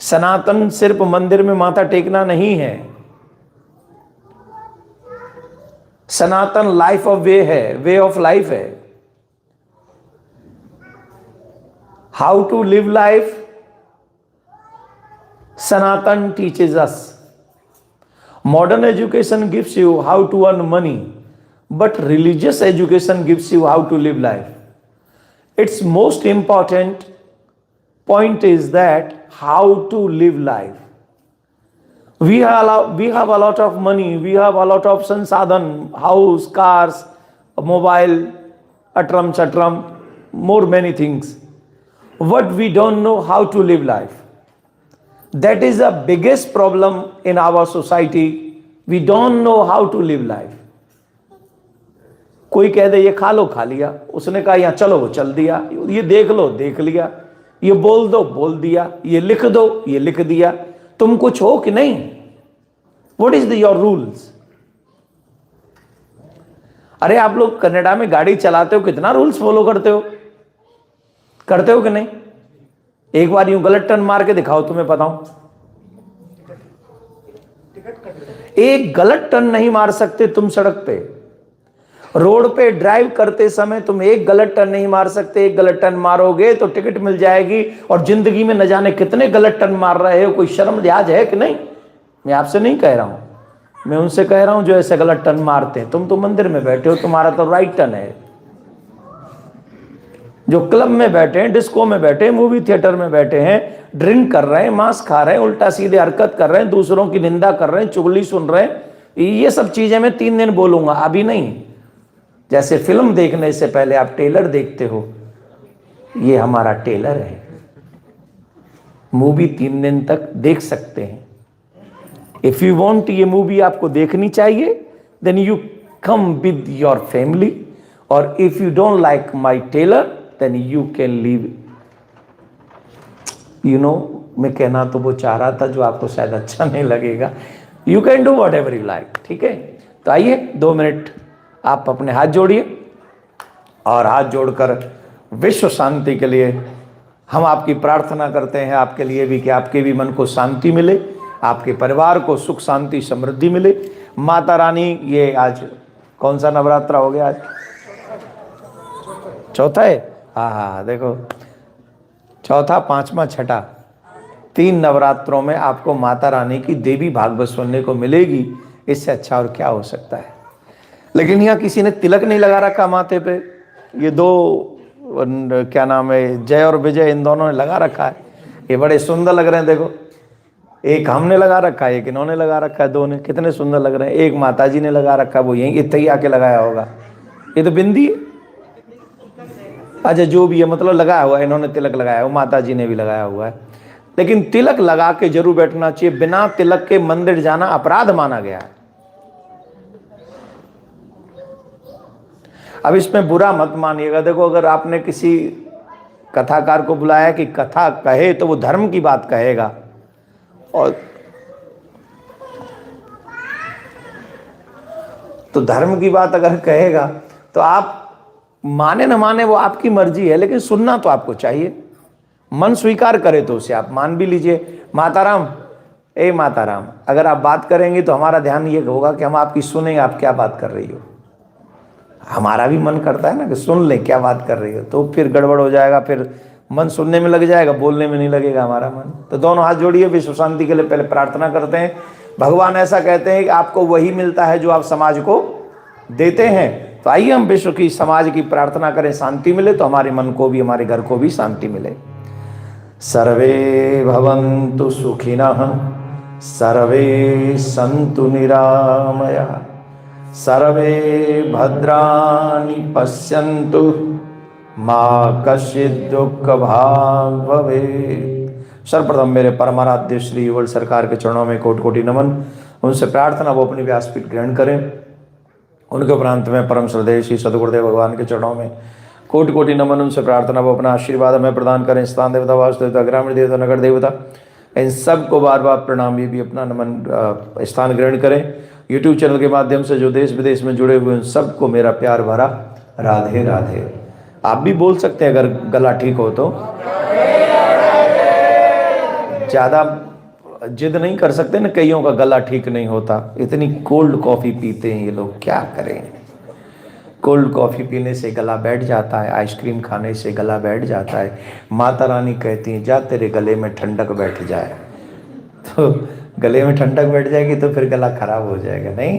सनातन सिर्फ मंदिर में माथा टेकना नहीं है, सनातन लाइफ ऑफ वे है, वे ऑफ लाइफ है। How to live life, Sanatan teaches us. Modern education gives you how to earn money, but religious education gives you how to live life. It's most important point is that how to live life. We have a lot of money, we have a lot of sansadhan, house, cars, mobile, atram, more many things. What we don't know how to live life. That is the biggest problem in our society. We don't know how to live life. कोई कह दे ये खा लो, खा लिया, उसने कहा यहाँ चलो, वो चल दिया, ये देख लो, देख लिया, ये बोल दो, बोल दिया, ये लिख दो, ये लिख दिया। तुम कुछ हो कि नहीं? What is your rules? अरे आप लोग कनाडा में गाड़ी चलाते हो, कितना रूल्स फॉलो करते हो? करते हो कि नहीं? एक बार यूं गलत टर्न मार के दिखाओ, तुम्हें बताऊं, एक गलत टर्न नहीं मार सकते तुम सड़क पे। रोड पे ड्राइव करते समय तुम एक गलत टर्न नहीं मार सकते। एक गलत टर्न मारोगे तो टिकट मिल जाएगी, और जिंदगी में न जाने कितने गलत टर्न मार रहे हो। कोई शर्म लिहाज है कि नहीं? मैं आपसे नहीं कह रहा हूं, मैं उनसे कह रहा हूं जो ऐसे गलत टर्न मारते हैं। तुम तो मंदिर में बैठे हो, तुम्हारा तो राइट टर्न है। जो क्लब में बैठे हैं, डिस्को में बैठे हैं, मूवी थिएटर में बैठे हैं, ड्रिंक कर रहे हैं, मांस खा रहे हैं, उल्टा सीधे हरकत कर रहे हैं, दूसरों की निंदा कर रहे हैं, चुगली सुन रहे हैं, ये सब चीजें मैं 3 दिन बोलूंगा, अभी नहीं। जैसे फिल्म देखने से पहले आप टेलर देखते हो, ये हमारा टेलर है। मूवी 3 दिन तक देख सकते हैं। इफ यू वांट ये मूवी आपको देखनी चाहिए, then you come with your family, और if you don't like my trailer, then you can leave. You know, मैं कहना तो वो चाह रहा था जो आपको शायद अच्छा नहीं लगेगा। You can do what ever you like, ठीक है? तो आइए 2 मिनट आप अपने हाथ जोड़िए, और हाथ जोड़कर विश्व शांति के लिए हम आपकी प्रार्थना करते हैं, आपके लिए भी, कि आपके भी मन को शांति मिले, आपके परिवार को सुख शांति समृद्धि मिले। माता रानी, ये आज कौन सा नवरात्रा हो गया? आज चौथा है। हाँ, देखो, चौथा, पांचवा, छठा, 3 नवरात्रों में आपको माता रानी की देवी भागवत सुनने को मिलेगी। इससे अच्छा और क्या हो सकता है? लेकिन यहाँ किसी ने तिलक नहीं लगा रखा माथे पे। ये 2 क्या नाम है, जय और विजय, इन दोनों ने लगा रखा है। ये बड़े सुंदर लग रहे हैं। देखो, एक हमने लगा रखा है, एक इन्होंने लगा रखा है। 2 ने कितने सुंदर लग रहे हैं। एक माता जी ने लगा रखा है, वो यहीं इतने ही आके लगाया होगा। ये तो बिंदी है। अच्छा, जो भी है, मतलब लगाया हुआ है, इन्होंने तिलक लगाया हुआ, माता जी ने भी लगाया हुआ है। लेकिन तिलक लगा के जरूर बैठना चाहिए। बिना तिलक के मंदिर जाना अपराध माना गया है। अब इसमें बुरा मत मानिएगा। देखो, अगर आपने किसी कथाकार को बुलाया कि कथा कहे, तो वो धर्म की बात कहेगा, और तो धर्म की बात अगर कहेगा तो आप माने न माने वो आपकी मर्जी है, लेकिन सुनना तो आपको चाहिए। मन स्वीकार करे तो उसे आप मान भी लीजिए। माताराम, ए माताराम, अगर आप बात करेंगे तो हमारा ध्यान ये होगा कि हम आपकी सुने, आप क्या बात कर रही हो। हमारा भी मन करता है ना कि सुन ले क्या बात कर रही हो, तो फिर गड़बड़ हो जाएगा, फिर मन सुनने में लग जाएगा, बोलने में नहीं लगेगा हमारा मन। तो दोनों हाथ जोड़िए, विश्व शांति के लिए पहले प्रार्थना करते हैं। भगवान ऐसा कहते हैं कि आपको वही मिलता है जो आप समाज को देते हैं। तो आइए हम विश्व की, समाज की प्रार्थना करें, शांति मिले, तो हमारे मन को भी, हमारे घर को भी शांति मिले। सर्वे भवन्तु सुखिनः, सर्वे सन्तु निरामयाः, सर्वे भद्राणि पश्यन्तु, मां कश्चित् दुःख भाग् भवेत्। सर्वप्रथम मेरे परमाराध्य श्री युगल सरकार के चरणों में कोटि कोटि नमन। उनसे प्रार्थना वो अपनी व्यासपीठ ग्रहण करें। उनके उपरांत में परम श्रद्धेय श्री सद्गुरुदेव भगवान के चरणों में कोटि कोटि नमन। उनसे प्रार्थना वो अपना आशीर्वाद हमें प्रदान करें। स्थान देवता, वास देवता, ग्रामीण देवता, नगर देवता, इन सबको बार बार प्रणाम। ये भी अपना नमन स्थान ग्रहण करें। यूट्यूब चैनल के माध्यम से जो देश विदेश में जुड़े हुए हैं सबको मेरा प्यार भरा राधे राधे। आप भी बोल सकते हैं अगर गला ठीक हो तो। ज़्यादा जिद नहीं कर सकते ना, कईयों का गला ठीक नहीं होता, इतनी कोल्ड कॉफ़ी पीते हैं ये लोग, क्या करें। कोल्ड कॉफ़ी पीने से गला बैठ जाता है, आइसक्रीम खाने से गला बैठ जाता है। माता रानी कहती हैं जा तेरे गले में ठंडक बैठ जाए, तो गले में ठंडक बैठ जाएगी तो फिर गला खराब हो जाएगा। नहीं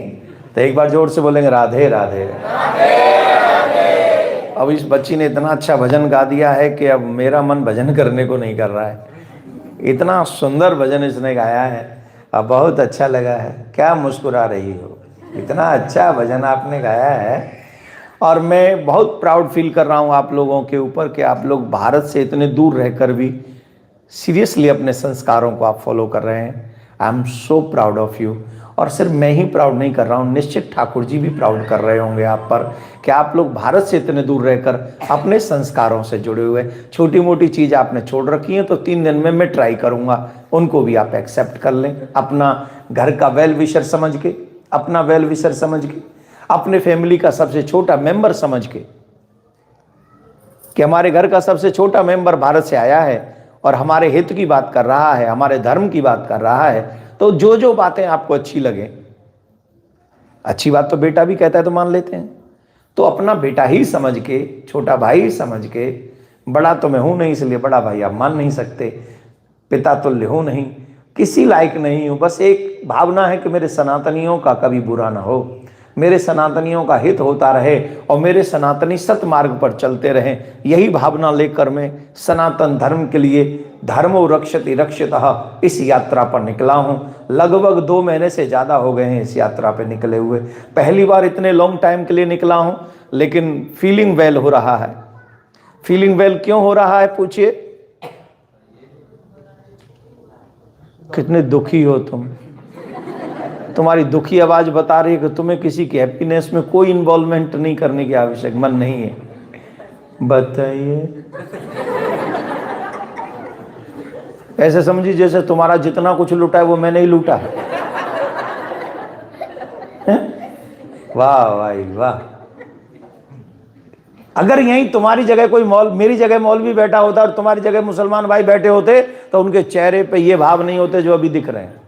तो एक बार जोर से बोलेंगे राधे राधे। अब इस बच्ची ने इतना अच्छा भजन गा दिया है कि अब मेरा मन भजन करने को नहीं कर रहा है। इतना सुंदर भजन इसने गाया है, अब बहुत अच्छा लगा है। क्या मुस्कुरा रही हो, इतना अच्छा भजन आपने गाया है। और मैं बहुत प्राउड फील कर रहा हूँ आप लोगों के ऊपर कि आप लोग भारत से इतने दूर रहकर भी सीरियसली अपने संस्कारों को आप फॉलो कर रहे हैं। I am so proud of you. और सिर्फ मैं ही प्राउड नहीं कर रहा हूँ, निश्चित ठाकुर जी भी प्राउड कर रहे होंगे आप पर कि आप लोग भारत से इतने दूर रहकर अपने संस्कारों से जुड़े हुए। छोटी मोटी चीज़ आपने छोड़ रखी है तो 3 दिन में मैं ट्राई करूँगा उनको भी आप एक्सेप्ट कर लें, अपना घर का वेल विशर समझ के, अपना वेल विशर समझ के, अपने फैमिली का सबसे छोटा मेंबर समझ के कि हमारे घर का सबसे छोटा मेंबर भारत से आया है और हमारे हित की बात कर रहा है, हमारे धर्म की बात कर रहा है, तो जो जो बातें आपको अच्छी लगे, अच्छी बात तो बेटा भी कहता है तो मान लेते हैं, तो अपना बेटा ही समझ के, छोटा भाई समझ के, बड़ा तो मैं हूं नहीं इसलिए बड़ा भाई आप मान नहीं सकते, पिता तुल्य हूं नहीं, किसी लायक नहीं हूं, बस एक भावना है कि मेरे सनातनियों का कभी बुरा ना हो, मेरे सनातनियों का हित होता रहे और मेरे सनातनी सतमार्ग पर चलते रहें। यही भावना लेकर मैं सनातन धर्म के लिए धर्मो रक्षति रक्षितः इस यात्रा पर निकला हूं। लगभग 2 महीने से ज़्यादा हो गए हैं इस यात्रा पर निकले हुए। पहली बार इतने लॉन्ग टाइम के लिए निकला हूं, लेकिन फीलिंग वेल हो रहा है। फीलिंग वेल क्यों हो रहा है पूछिए? कितने दुखी हो तुम, तुम्हारी दुखी आवाज बता रही है कि तुम्हें किसी की हैप्पीनेस में कोई इन्वॉल्वमेंट नहीं करने की आवश्यक मन नहीं है। बताइए, ऐसे समझिए जैसे तुम्हारा जितना कुछ लूटा है वो मैंने ही लूटा है। वाह भाई वाह। अगर यहीं तुम्हारी जगह कोई मेरी जगह मौलवी बैठा होता और तुम्हारी जगह मुसलमान भाई बैठे होते तो उनके चेहरे पे ये भाव नहीं होते जो अभी दिख रहे हैं।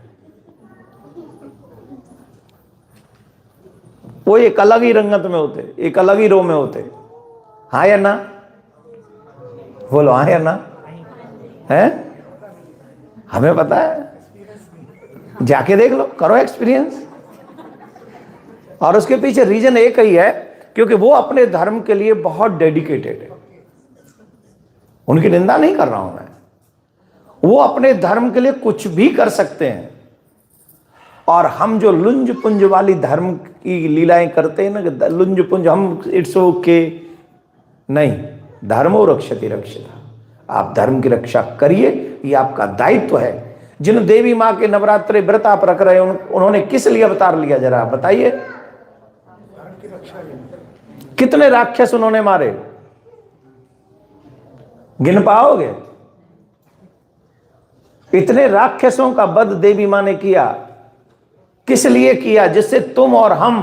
वो एक अलग ही रंगत में होते, एक अलग ही रो में होते। हाँ या ना? बोलो हाँ या ना? है? हमें पता है, जाके देख लो, करो एक्सपीरियंस। और उसके पीछे रीजन एक ही है, क्योंकि वो अपने धर्म के लिए बहुत डेडिकेटेड है। उनकी निंदा नहीं कर रहा हूं मैं, वो अपने धर्म के लिए कुछ भी कर सकते हैं। और हम जो लुंज पुंज वाली धर्म की लीलाएं करते हैं ना, लुंज पुंज, हम इट्स ओके नहीं, धर्मो रक्षति रक्षिता, आप धर्म की रक्षा करिए, ये आपका दायित्व है। जिन देवी माँ के नवरात्रे व्रत आप रख रहे हैं उन्होंने किस लिए अवतार लिया, जरा बताइए? कितने राक्षस उन्होंने मारे, गिन पाओगे? इतने राक्षसों का वध देवी माँ ने किया। किस लिए किया? जिससे तुम और हम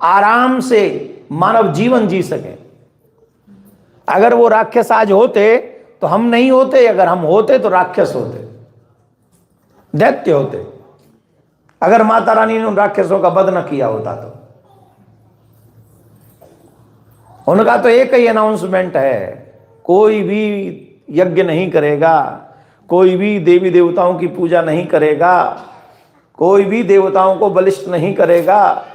आराम से मानव जीवन जी सकें। अगर वो राक्षस आज होते तो हम नहीं होते, अगर हम होते तो राक्षस होते, दैत्य होते। अगर माता रानी ने उन राक्षसों का वध न किया होता तो। उनका तो एक ही अनाउंसमेंट है, कोई भी यज्ञ नहीं करेगा, कोई भी देवी देवताओं की पूजा नहीं करेगा, कोई भी देवताओं को बलिष्ठ नहीं करेगा,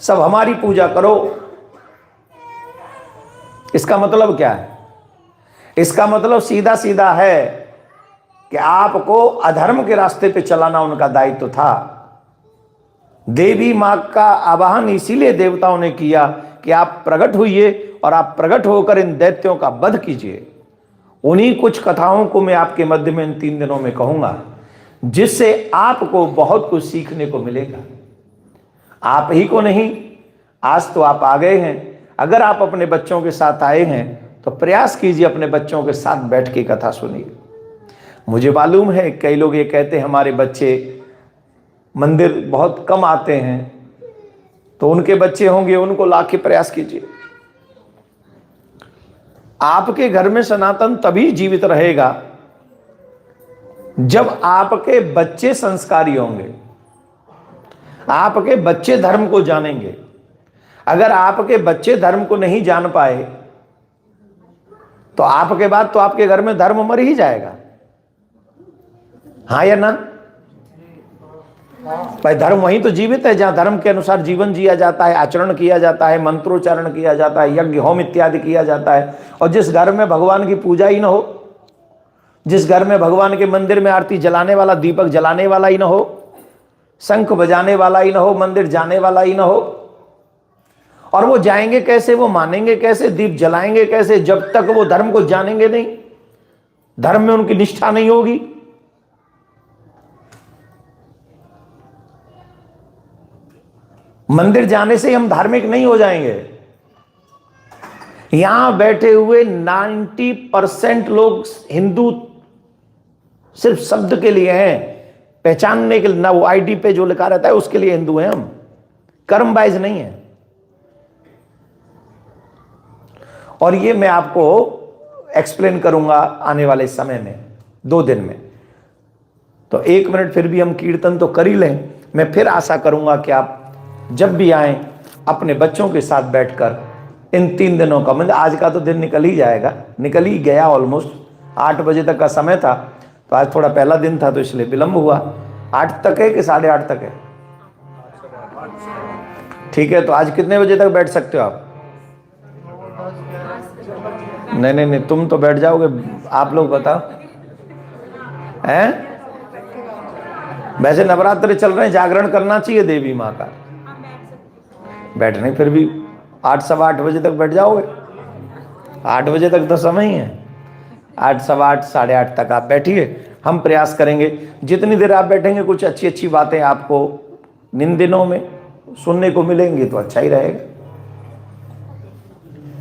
सब हमारी पूजा करो। इसका मतलब क्या है? इसका मतलब सीधा सीधा है कि आपको अधर्म के रास्ते पे चलाना उनका दायित्व था। देवी मां का आवाहन इसीलिए देवताओं ने किया कि आप प्रकट होइए और आप प्रकट होकर इन दैत्यों का वध कीजिए। उन्हीं कुछ कथाओं को मैं आपके मध्य में इन 3 दिनों में कहूंगा, जिससे आपको बहुत कुछ सीखने को मिलेगा। आप ही को नहीं, आज तो आप आ गए हैं, अगर आप अपने बच्चों के साथ आए हैं तो प्रयास कीजिए अपने बच्चों के साथ बैठ के कथा सुनिए। मुझे मालूम है कई लोग ये कहते हैं हमारे बच्चे मंदिर बहुत कम आते हैं, तो उनके बच्चे होंगे, उनको लाके प्रयास कीजिए। आपके घर में सनातन तभी जीवित रहेगा जब आपके बच्चे संस्कारी होंगे, आपके बच्चे धर्म को जानेंगे। अगर आपके बच्चे धर्म को नहीं जान पाए तो आपके बाद तो आपके घर में धर्म मर ही जाएगा। हाँ या ना? भाई धर्म वहीं तो जीवित है जहां धर्म के अनुसार जीवन जिया जाता है, आचरण किया जाता है, मंत्रोच्चारण किया जाता है, यज्ञ होम इत्यादि किया जाता है। और जिस घर में भगवान की पूजा ही ना हो, जिस घर में भगवान के मंदिर में आरती जलाने वाला, दीपक जलाने वाला ही ना हो, शंख बजाने वाला ही ना हो, मंदिर जाने वाला ही ना हो, और वो जाएंगे कैसे, वो मानेंगे कैसे, दीप जलाएंगे कैसे, जब तक वो धर्म को जानेंगे नहीं, धर्म में उनकी निष्ठा नहीं होगी। मंदिर जाने से हम धार्मिक नहीं हो जाएंगे। यहां बैठे हुए 90% लोग हिंदू सिर्फ शब्द के लिए हैं, पहचानने के लिए, ना वो आईडी पे जो लिखा रहता है उसके लिए हिंदू हैं हम, कर्म वाइज नहीं है। और ये मैं आपको एक्सप्लेन करूंगा आने वाले समय में, 2 दिन में। तो 1 मिनट फिर भी हम कीर्तन तो कर ही लें। मैं फिर आशा करूंगा कि आप जब भी आएं अपने बच्चों के साथ बैठकर इन 3 दिनों का, मतलब आज का तो दिन निकल ही जाएगा, निकल ही गया ऑलमोस्ट। 8 बजे तक का समय था, तो आज थोड़ा पहला दिन था तो इसलिए विलंब हुआ। 8 तक है कि 8:30 तक है? ठीक है, तो आज कितने बजे तक बैठ सकते हो आप? नहीं, तुम तो बैठ जाओगे, आप लोग बताओ। हैं? वैसे नवरात्र चल रहे हैं, जागरण करना चाहिए देवी माँ का। बैठने फिर भी 8, सवा 8 बजे तक बैठ जाओगे। 8 बजे तक तो समय ही है। 8, सवा 8, 8:30 तक आप बैठिए। हम प्रयास करेंगे जितनी देर आप बैठेंगे कुछ अच्छी अच्छी बातें आपको इन दिनों में सुनने को मिलेंगी, तो अच्छा ही रहेगा।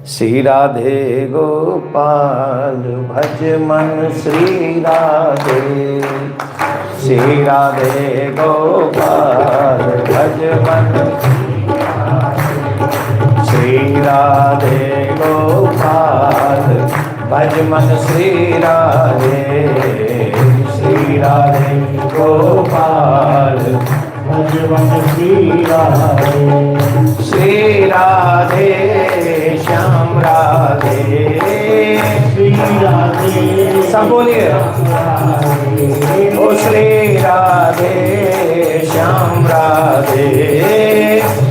श्री राधे गोपाल भज मन श्री राधे, श्री राधे गोपाल भज मन, श्री राधे गोपाल भज मन श्री राधे, श्री राधे गोपाल भज मन श्री राधे, श्री राधे श्याम राधे, श्री राधे सब बोलिए, ओ श्री राधे श्याम राधे,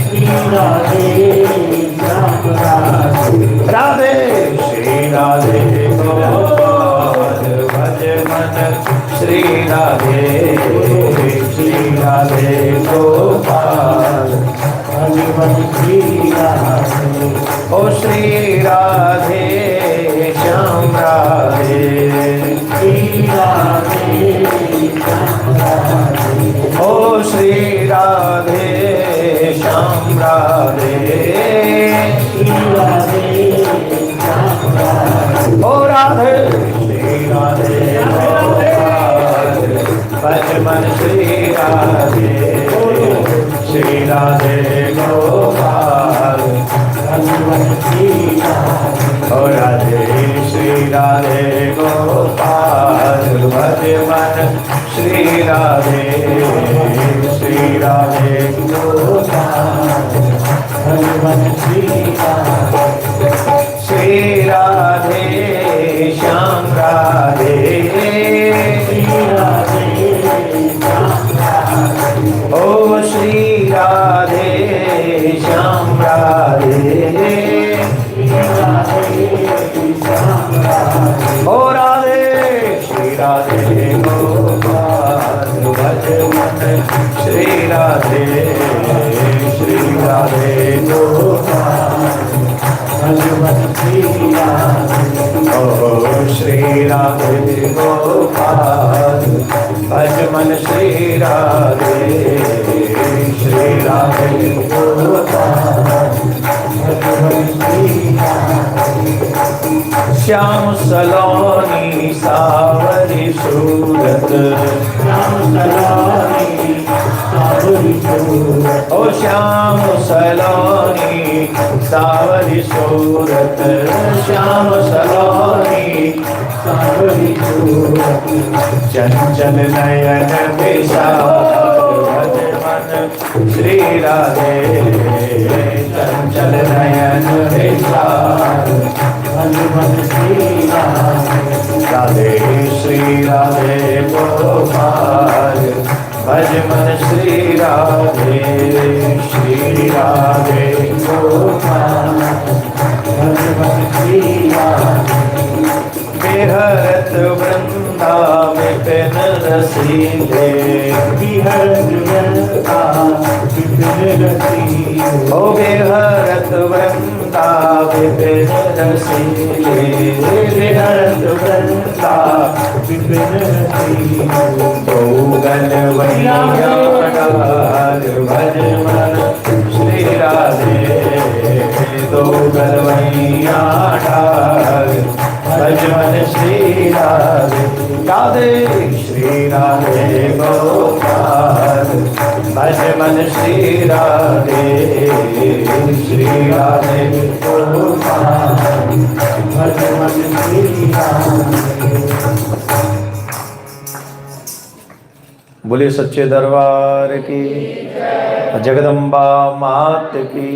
श्री राधे श्याम राधे, राधे श्री राधे गोपाल भज मन श्री राधे, श्री राधे गोपाल भज मन श्री राधे, ओ श्री राधे श्याम राधे, श्री राधे श्याम राधे, ओ श्री राधे श्याम राधे, श्री राधे श्याम राधे, ओ राधे श्री राधे गोपाल भज मन श्री राधे, श्री राधे गोपाल भज मन श्री राधे, ओ राधे श्री राधे गोपाल भज मन श्री राधे, श्री राधे गोपाल भज मन श्री राधे, श्री राधे श्याम राधे, श्री राधे श्याम राधे, ओ श्री राधे श्याम राधे, श्री राधे श्याम राधे, ओ राधे श्री राधे गोपाल भज मन श्री राधे, श्री राधे गोपाल भज मन श्री राधे, ओ श्री राधे गोपाल भज मन श्री राधे, श्री राधे गोपाल भज मन श्री राधे, श्याम सलोनी सावरी सूरत, श्याम सलोनी ओ श्याम सलोनी सावरी सूरत, श्याम सलोनी सावरी सूरत, चंचल नयन विशाल भज मन श्री राधे, चंचल नयन विशाल भज मन श्री राधे, राधे श्री राधे गोपाल भज मन श्री राधे, श्री राधे गोपाल भज मन श्री राधे, बिहरत वृंदा विपिन रसीले, बिहरत वृंदा विपिन रसीले, ओ बिहरत वृंदा विपिन रसीले, बिहरत वृंदा विपिन रसीले, गौगल वैया डाल भज मन श्री राधे, गौगल वैया डाल भज मन श्री राधे, राधे श्री राधे गोपाल भज मन श्री राधे, श्री राधे गोपाल भज मन श्री राधे। बोले सच्चे दरबार की, जगदम्बा मात की,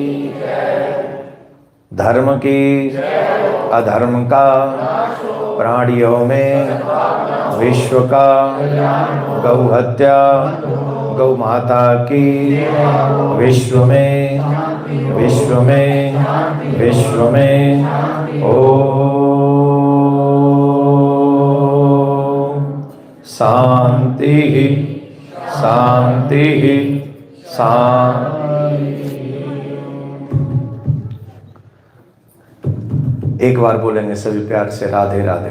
धर्म की अधर्म का प्राणियों में विश्व का, गौ हत्या गौ माता की, विश्व में विश्व में विश्व में ओम शांति शांति शांति। एक बार बोलेंगे सभी प्यार से, राधे राधे।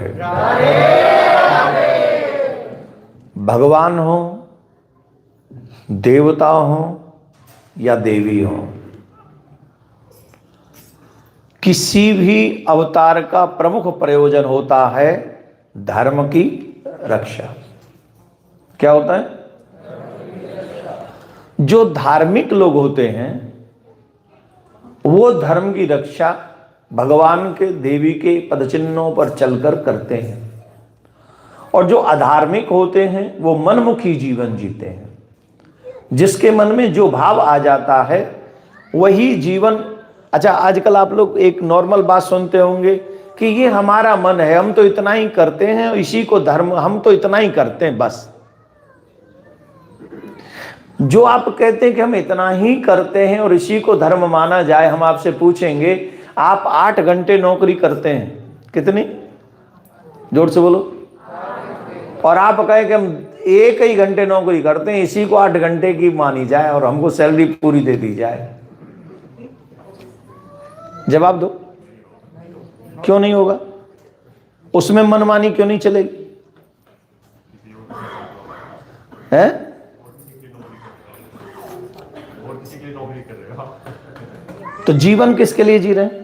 भगवान हो, देवता हो या देवी हो, किसी भी अवतार का प्रमुख प्रयोजन होता है धर्म की रक्षा। क्या होता है? जो धार्मिक लोग होते हैं वो धर्म की रक्षा भगवान के, देवी के पदचिन्हों पर चलकर करते हैं, और जो अधार्मिक होते हैं वो मनमुखी जीवन जीते हैं। जिसके मन में जो भाव आ जाता है वही जीवन। अच्छा, आजकल आप लोग एक नॉर्मल बात सुनते होंगे कि ये हमारा मन है, हम तो इतना ही करते हैं, इसी को धर्म, हम तो इतना ही करते हैं बस। जो आप कहते हैं कि हम इतना ही करते हैं और इसी को धर्म माना जाए, हम आपसे पूछेंगे आप 8 घंटे नौकरी करते हैं, कितनी? जोर से बोलो। और आप कहें कि हम 1 ही घंटे नौकरी करते हैं, इसी को 8 घंटे की मानी जाए और हमको सैलरी पूरी दे दी जाए, जवाब दो, क्यों नहीं होगा? उसमें मनमानी क्यों नहीं चलेगी? है? तो जीवन किसके लिए जी रहे हैं?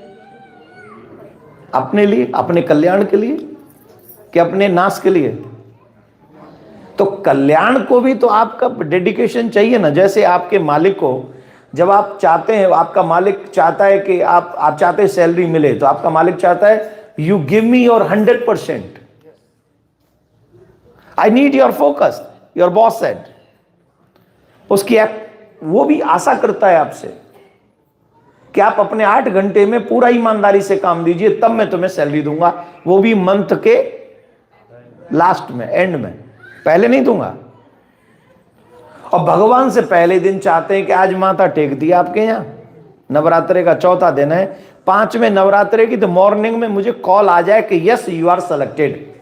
अपने लिए, अपने कल्याण के लिए कि अपने नाश के लिए? तो कल्याण को भी तो आपका डेडिकेशन चाहिए ना। जैसे आपके मालिक को जब आप चाहते हैं, आपका मालिक चाहता है कि आप चाहते हैं सैलरी मिले, तो आपका मालिक चाहता है you give me your 100%, I need your focus, your boss said. उसकी वो भी आशा करता है आपसे कि आप अपने 8 घंटे में पूरा ईमानदारी से काम दीजिए, तब मैं तुम्हें सैलरी दूंगा, वो भी मंथ के लास्ट में, एंड में, पहले नहीं दूंगा। और भगवान से पहले दिन चाहते हैं कि आज माता टेक दी आपके यहां, नवरात्रे का 4था दिन है, 5वें नवरात्रे की तो मॉर्निंग में मुझे कॉल आ जाए कि yes you are selected.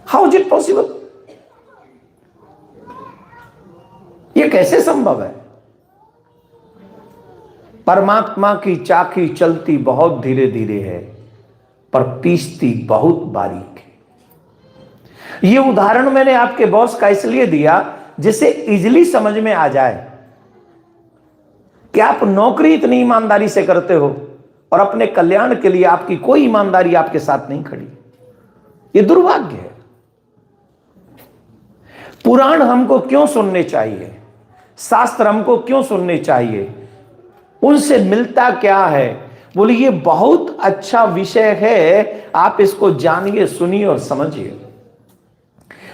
How is it possible? ये कैसे संभव है? परमात्मा की चाकी चलती बहुत धीरे धीरे है, पर पीसती बहुत बारीक है। ये उदाहरण मैंने आपके बॉस का इसलिए दिया जिसे इजीली समझ में आ जाए कि आप नौकरी इतनी ईमानदारी से करते हो और अपने कल्याण के लिए आपकी कोई ईमानदारी आपके साथ नहीं खड़ी। ये दुर्भाग्य है। पुराण हमको क्यों सुनने चाहिए, शास्त्र हमको क्यों सुनने चाहिए, उनसे मिलता क्या है? बोले ये बहुत अच्छा विषय है, आप इसको जानिए, सुनिए और समझिए।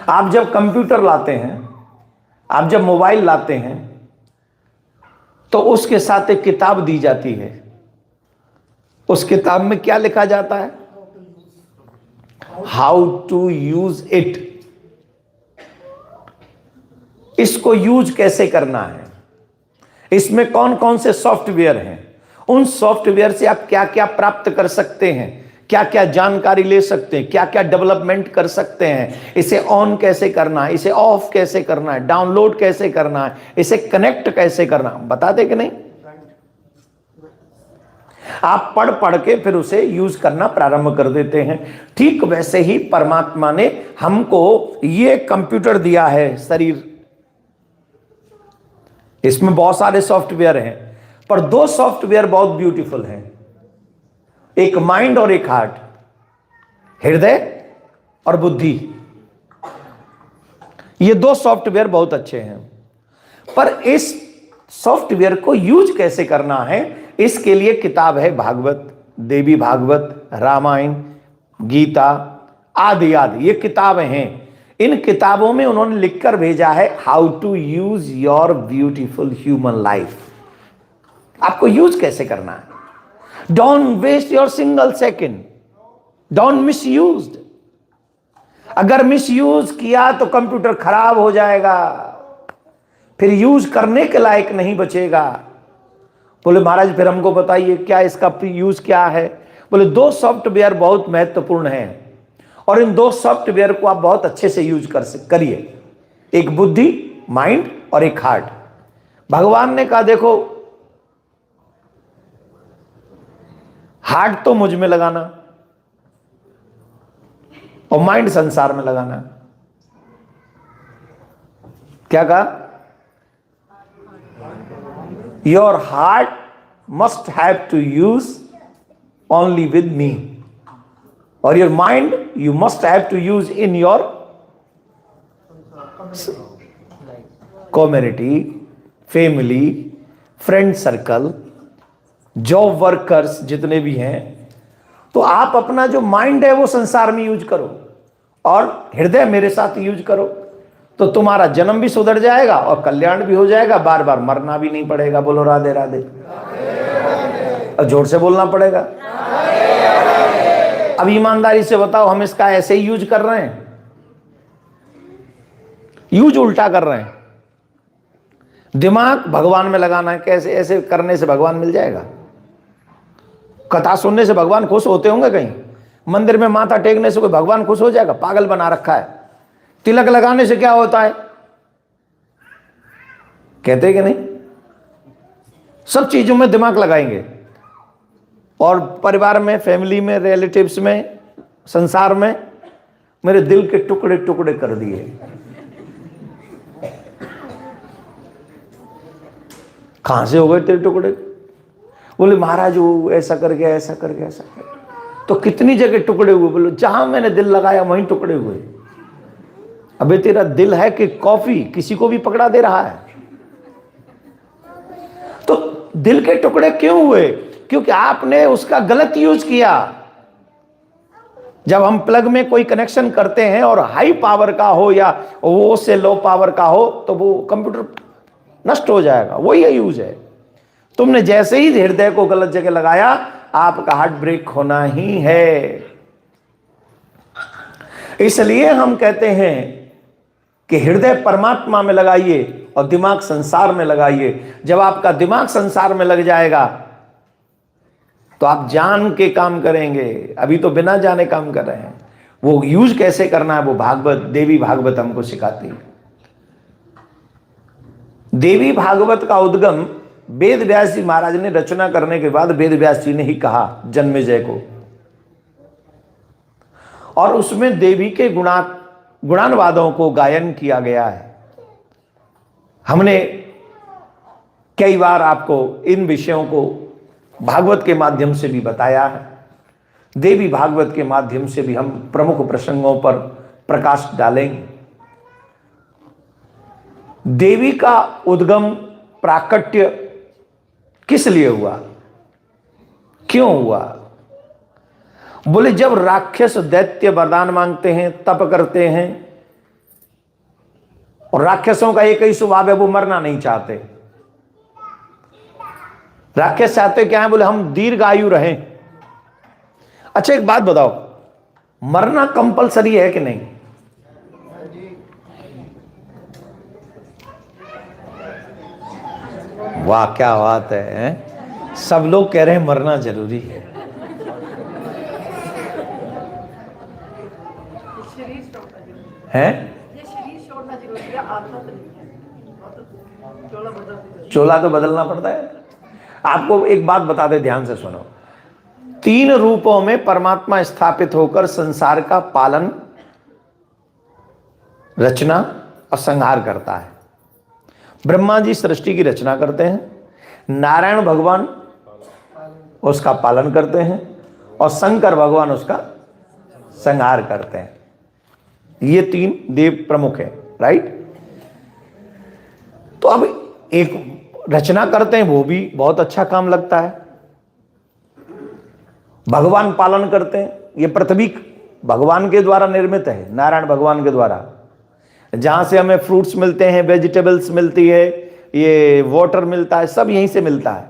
आप जब कंप्यूटर लाते हैं, आप जब मोबाइल लाते हैं, तो उसके साथ एक किताब दी जाती है। उस किताब में क्या लिखा जाता है? How to use it. इसको यूज कैसे करना है, इसमें कौन कौन से सॉफ्टवेयर हैं, उन सॉफ्टवेयर से आप क्या क्या प्राप्त कर सकते हैं, क्या क्या जानकारी ले सकते हैं, क्या क्या डेवलपमेंट कर सकते हैं, इसे ऑन कैसे करना है, इसे ऑफ कैसे करना है, डाउनलोड कैसे करना है, इसे कनेक्ट कैसे करना, बताते कि नहीं? आप पढ़ पढ़ के फिर उसे यूज करना प्रारंभ कर देते हैं। ठीक वैसे ही परमात्मा ने हमको ये कंप्यूटर दिया है, शरीर, इसमें बहुत सारे सॉफ्टवेयर हैं, पर दो सॉफ्टवेयर बहुत ब्यूटीफुल हैं, एक माइंड और एक हार्ट, हृदय और बुद्धि। ये दो सॉफ्टवेयर बहुत अच्छे हैं, पर इस सॉफ्टवेयर को यूज कैसे करना है, इसके लिए किताब है भागवत, देवी भागवत, रामायण, गीता आदि आदि, ये किताबें हैं। इन किताबों में उन्होंने लिखकर भेजा है how to use your beautiful human life. आपको यूज कैसे करना है। Don't waste your single second, don't misuse. अगर मिस यूज किया तो कंप्यूटर खराब हो जाएगा, फिर यूज करने के लायक नहीं बचेगा। बोले महाराज फिर हमको बताइए क्या इसका यूज क्या है। बोले दो सॉफ्टवेयर बहुत महत्वपूर्ण हैं और इन दो सॉफ्टवेयर को आप बहुत अच्छे से यूज करिए, एक बुद्धि माइंड और एक हार्ट। भगवान ने कहा देखो हार्ट तो मुझ में लगाना और माइंड संसार में लगाना। क्या कहा? Your heart must have to use only with me और your mind you must have to use in your community, family, friend circle, job workers जितने भी हैं। तो आप अपना जो माइंड है वो संसार में यूज करो और हृदय मेरे साथ यूज करो, तो तुम्हारा जन्म भी सुधर जाएगा और कल्याण भी हो जाएगा, बार बार मरना भी नहीं पड़ेगा। बोलो राधे राधे, और जोर से बोलना पड़ेगा। अब ईमानदारी से बताओ हम इसका ऐसे ही यूज कर रहे हैं, यूज उल्टा कर रहे हैं। दिमाग भगवान में लगाना है, कैसे? ऐसे करने से भगवान मिल जाएगा? कथा सुनने से भगवान खुश होते होंगे? कहीं मंदिर में माथा टेकने से कोई भगवान खुश हो जाएगा? पागल बना रखा है। तिलक लगाने से क्या होता है? कहते कि नहीं? सब चीजों में दिमाग लगाएंगे और परिवार में, फैमिली में, रिलेटिव्स में, संसार में मेरे दिल के टुकड़े टुकड़े कर दिए। कहां से हो गए तेरे टुकड़े? बोले महाराज वो ऐसा कर गया, ऐसा कर गया, ऐसा कर गया। तो कितनी जगह टुकड़े हुए? बोले जहां मैंने दिल लगाया वहीं टुकड़े हुए। अबे तेरा दिल है कि कॉफी किसी को भी पकड़ा दे रहा है? तो दिल के टुकड़े क्यों हुए? क्योंकि आपने उसका गलत यूज किया। जब हम प्लग में कोई कनेक्शन करते हैं और हाई पावर का हो या वो से लो पावर का हो तो वो कंप्यूटर नष्ट हो जाएगा। वही यूज है। तुमने जैसे ही हृदय को गलत जगह लगाया आपका हार्ट ब्रेक होना ही है। इसलिए हम कहते हैं कि हृदय परमात्मा में लगाइए और दिमाग संसार में लगाइए। जब आपका दिमाग संसार में लग जाएगा तो आप जान के काम करेंगे, अभी तो बिना जाने काम कर रहे हैं। वो यूज कैसे करना है वो भागवत, देवी भागवत हमको सिखाती है। देवी भागवत का उद्गम वेद व्यास जी महाराज ने रचना करने के बाद वेद व्यास जी ने ही कहा जन्मेजय को, और उसमें देवी के गुणानुवादों को गायन किया गया है। हमने कई बार आपको इन विषयों को भागवत के माध्यम से भी बताया है। देवी भागवत के माध्यम से भी हम प्रमुख प्रसंगों पर प्रकाश डालेंगे। देवी का उद्गम प्राकट्य किस लिए हुआ, क्यों हुआ? बोले जब राक्षस दैत्य वरदान मांगते हैं, तप करते हैं, और राक्षसों का एक ही स्वभाव है, वो मरना नहीं चाहते। राक्षस चाहते क्या है? बोले हम दीर्घायु रहें। अच्छा एक बात बताओ, मरना कंपलसरी है कि नहीं? वाह क्या बात है, सब लोग कह रहे हैं मरना जरूरी है। हैं? चोला तो बदलना पड़ता है। आपको एक बात बता दे, ध्यान से सुनो। 3 रूपों में परमात्मा स्थापित होकर संसार का पालन, रचना और संहार करता है। ब्रह्मा जी सृष्टि की रचना करते हैं, नारायण भगवान उसका पालन करते हैं, और शंकर भगवान उसका संहार करते हैं। ये 3 देव प्रमुख हैं, राइट? तो अब एक रचना करते हैं, वो भी बहुत अच्छा काम लगता है। भगवान पालन करते हैं, ये पृथ्वी भगवान के द्वारा निर्मित है, नारायण भगवान के द्वारा। जहां से हमें फ्रूट्स मिलते हैं, वेजिटेबल्स मिलती है, ये वाटर मिलता है, सब यहीं से मिलता है।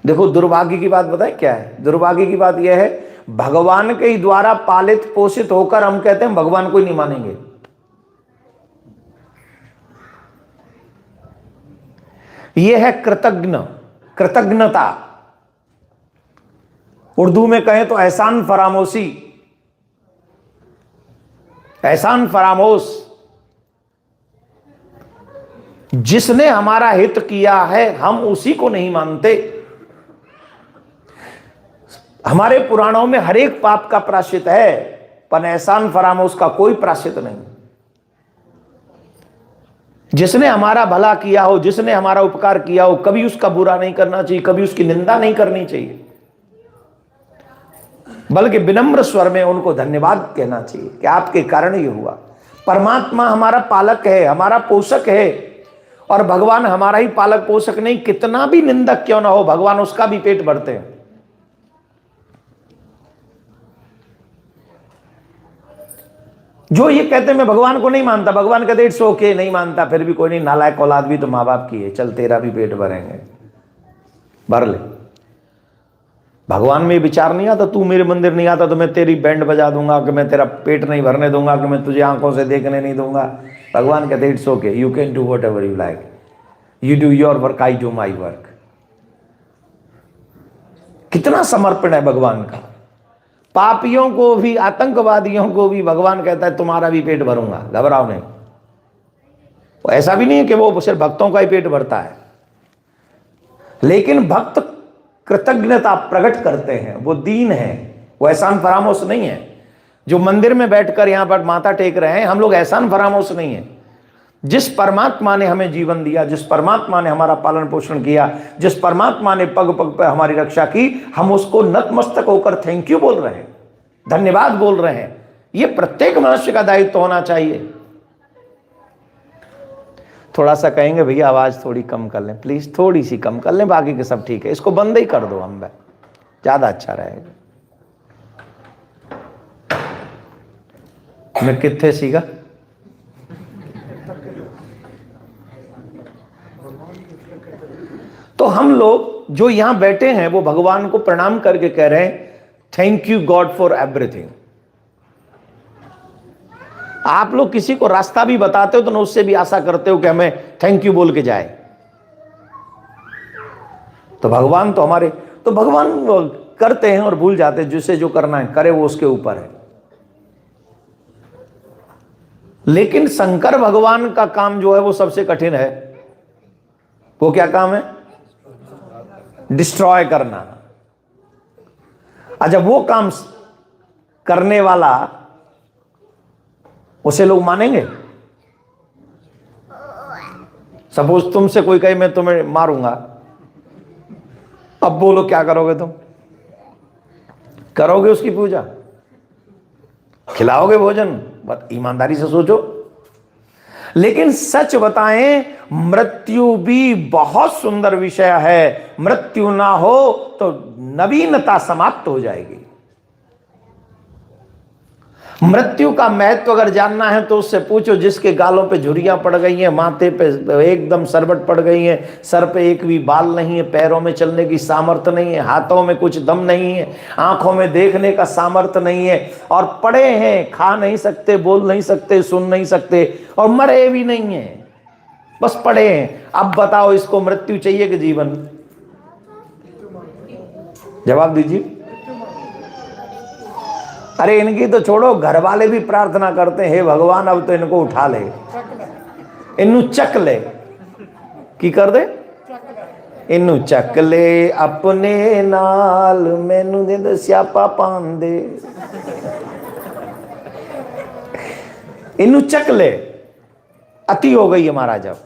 देखो दुर्भाग्य की बात बताएं क्या है? दुर्भाग्य की बात यह है, भगवान के ही द्वारा पालित पोषित होकर हम कहते हैं भगवान को ही नहीं मानेंगे। यह है कृतज्ञता। उर्दू में कहें तो एहसान फरामोशी, एहसान फरामोश। जिसने हमारा हित किया है हम उसी को नहीं मानते। हमारे पुराणों में हर एक पाप का प्रायश्चित है, पर एहसान फरामोश का कोई प्रायश्चित नहीं। जिसने हमारा भला किया हो, जिसने हमारा उपकार किया हो, कभी उसका बुरा नहीं करना चाहिए, कभी उसकी निंदा नहीं करनी चाहिए, बल्कि विनम्र स्वर में उनको धन्यवाद कहना चाहिए कि आपके कारण ये हुआ। परमात्मा हमारा पालक है, हमारा पोषक है, और भगवान हमारा ही पालक पोषक नहीं, कितना भी निंदक क्यों ना हो, भगवान उसका भी पेट भरते हैं। जो ये कहते हैं मैं भगवान को नहीं मानता, भगवान कहते इट्स ओके, नहीं मानता, फिर भी कोई नहीं, नालायक औलाद भी तो माँ बाप की है, चल तेरा भी पेट भरेंगे, भर ले। भगवान में विचार नहीं आता, तू मेरे मंदिर नहीं आता तो मैं तेरी बैंड बजा दूंगा, कि मैं तेरा पेट नहीं भरने दूंगा, कि मैं तुझे आंखों से देखने नहीं दूंगा। भगवान कहते it's okay, you can do what ever you like, you do your work, I do my work. कितना समर्पण है भगवान का। पापियों को भी, आतंकवादियों को भी भगवान कहता है तुम्हारा भी पेट भरूंगा, घबराओ नहीं। तो ऐसा भी नहीं है कि वो सिर्फ भक्तों का ही पेट भरता है, लेकिन भक्त कृतज्ञता प्रकट करते हैं, वो दीन है, वो एहसान फरामोश नहीं है। जो मंदिर में बैठकर यहां पर माथा टेक रहे हैं, हम लोग एहसान फरामोश नहीं है। जिस परमात्मा ने हमें जीवन दिया, जिस परमात्मा ने हमारा पालन पोषण किया, जिस परमात्मा ने पग पग पर हमारी रक्षा की, हम उसको नतमस्तक होकर थैंक यू बोल रहे हैं, धन्यवाद बोल रहे हैं। यह प्रत्येक मनुष्य का दायित्व होना चाहिए। थोड़ा सा कहेंगे भैया आवाज थोड़ी कम कर लें प्लीज, थोड़ी सी कम कर लें, बाकी के सब ठीक है, इसको बंद ही कर दो, हम ज्यादा अच्छा रहेगा। मैं कितने सीखा? तो हम लोग जो यहां बैठे हैं वो भगवान को प्रणाम करके कह रहे हैं thank you God for everything. आप लोग किसी को रास्ता भी बताते हो तो ना उससे भी आशा करते हो कि हमें थैंक यू बोल के जाए। तो भगवान तो हमारे, तो भगवान करते हैं और भूल जाते हैं, जिसे जो करना है करे, वो उसके ऊपर है। लेकिन शंकर भगवान का काम जो है वो सबसे कठिन है। वो क्या काम है? डिस्ट्रॉय करना। अच्छा, वो काम करने वाला उसे लोग मानेंगे? सपोज तुमसे कोई कहे मैं तुम्हें मारूंगा, अब बोलो क्या करोगे तुम? करोगे उसकी पूजा, खिलाओगे भोजन? बस ईमानदारी से सोचो। लेकिन सच बताएं, मृत्यु भी बहुत सुंदर विषय है। मृत्यु ना हो तो नवीनता समाप्त हो जाएगी। मृत्यु का महत्व अगर जानना है तो उससे पूछो जिसके गालों पे झुर्रियां पड़ गई हैं, माथे पे एकदम सरबट पड़ गई है, सर पे एक भी बाल नहीं है, पैरों में चलने की सामर्थ्य नहीं है, हाथों में कुछ दम नहीं है, आंखों में देखने का सामर्थ्य नहीं है, और पड़े हैं, खा नहीं सकते, बोल नहीं सकते, सुन नहीं सकते, और मरे भी नहीं है, बस पड़े हैं। अब बताओ, इसको मृत्यु चाहिए कि जीवन? जवाब दीजिए। अरे इनकी तो छोड़ो, घर वाले भी प्रार्थना करते हैं, हे भगवान अब तो इनको उठा ले, इन्नू चक ले, की कर दे, इन्नू चक ले अपने नाल, मैनू दे दे स्यापा पान दे, इन्नू चक ले। अति हो गई है महाराज अब।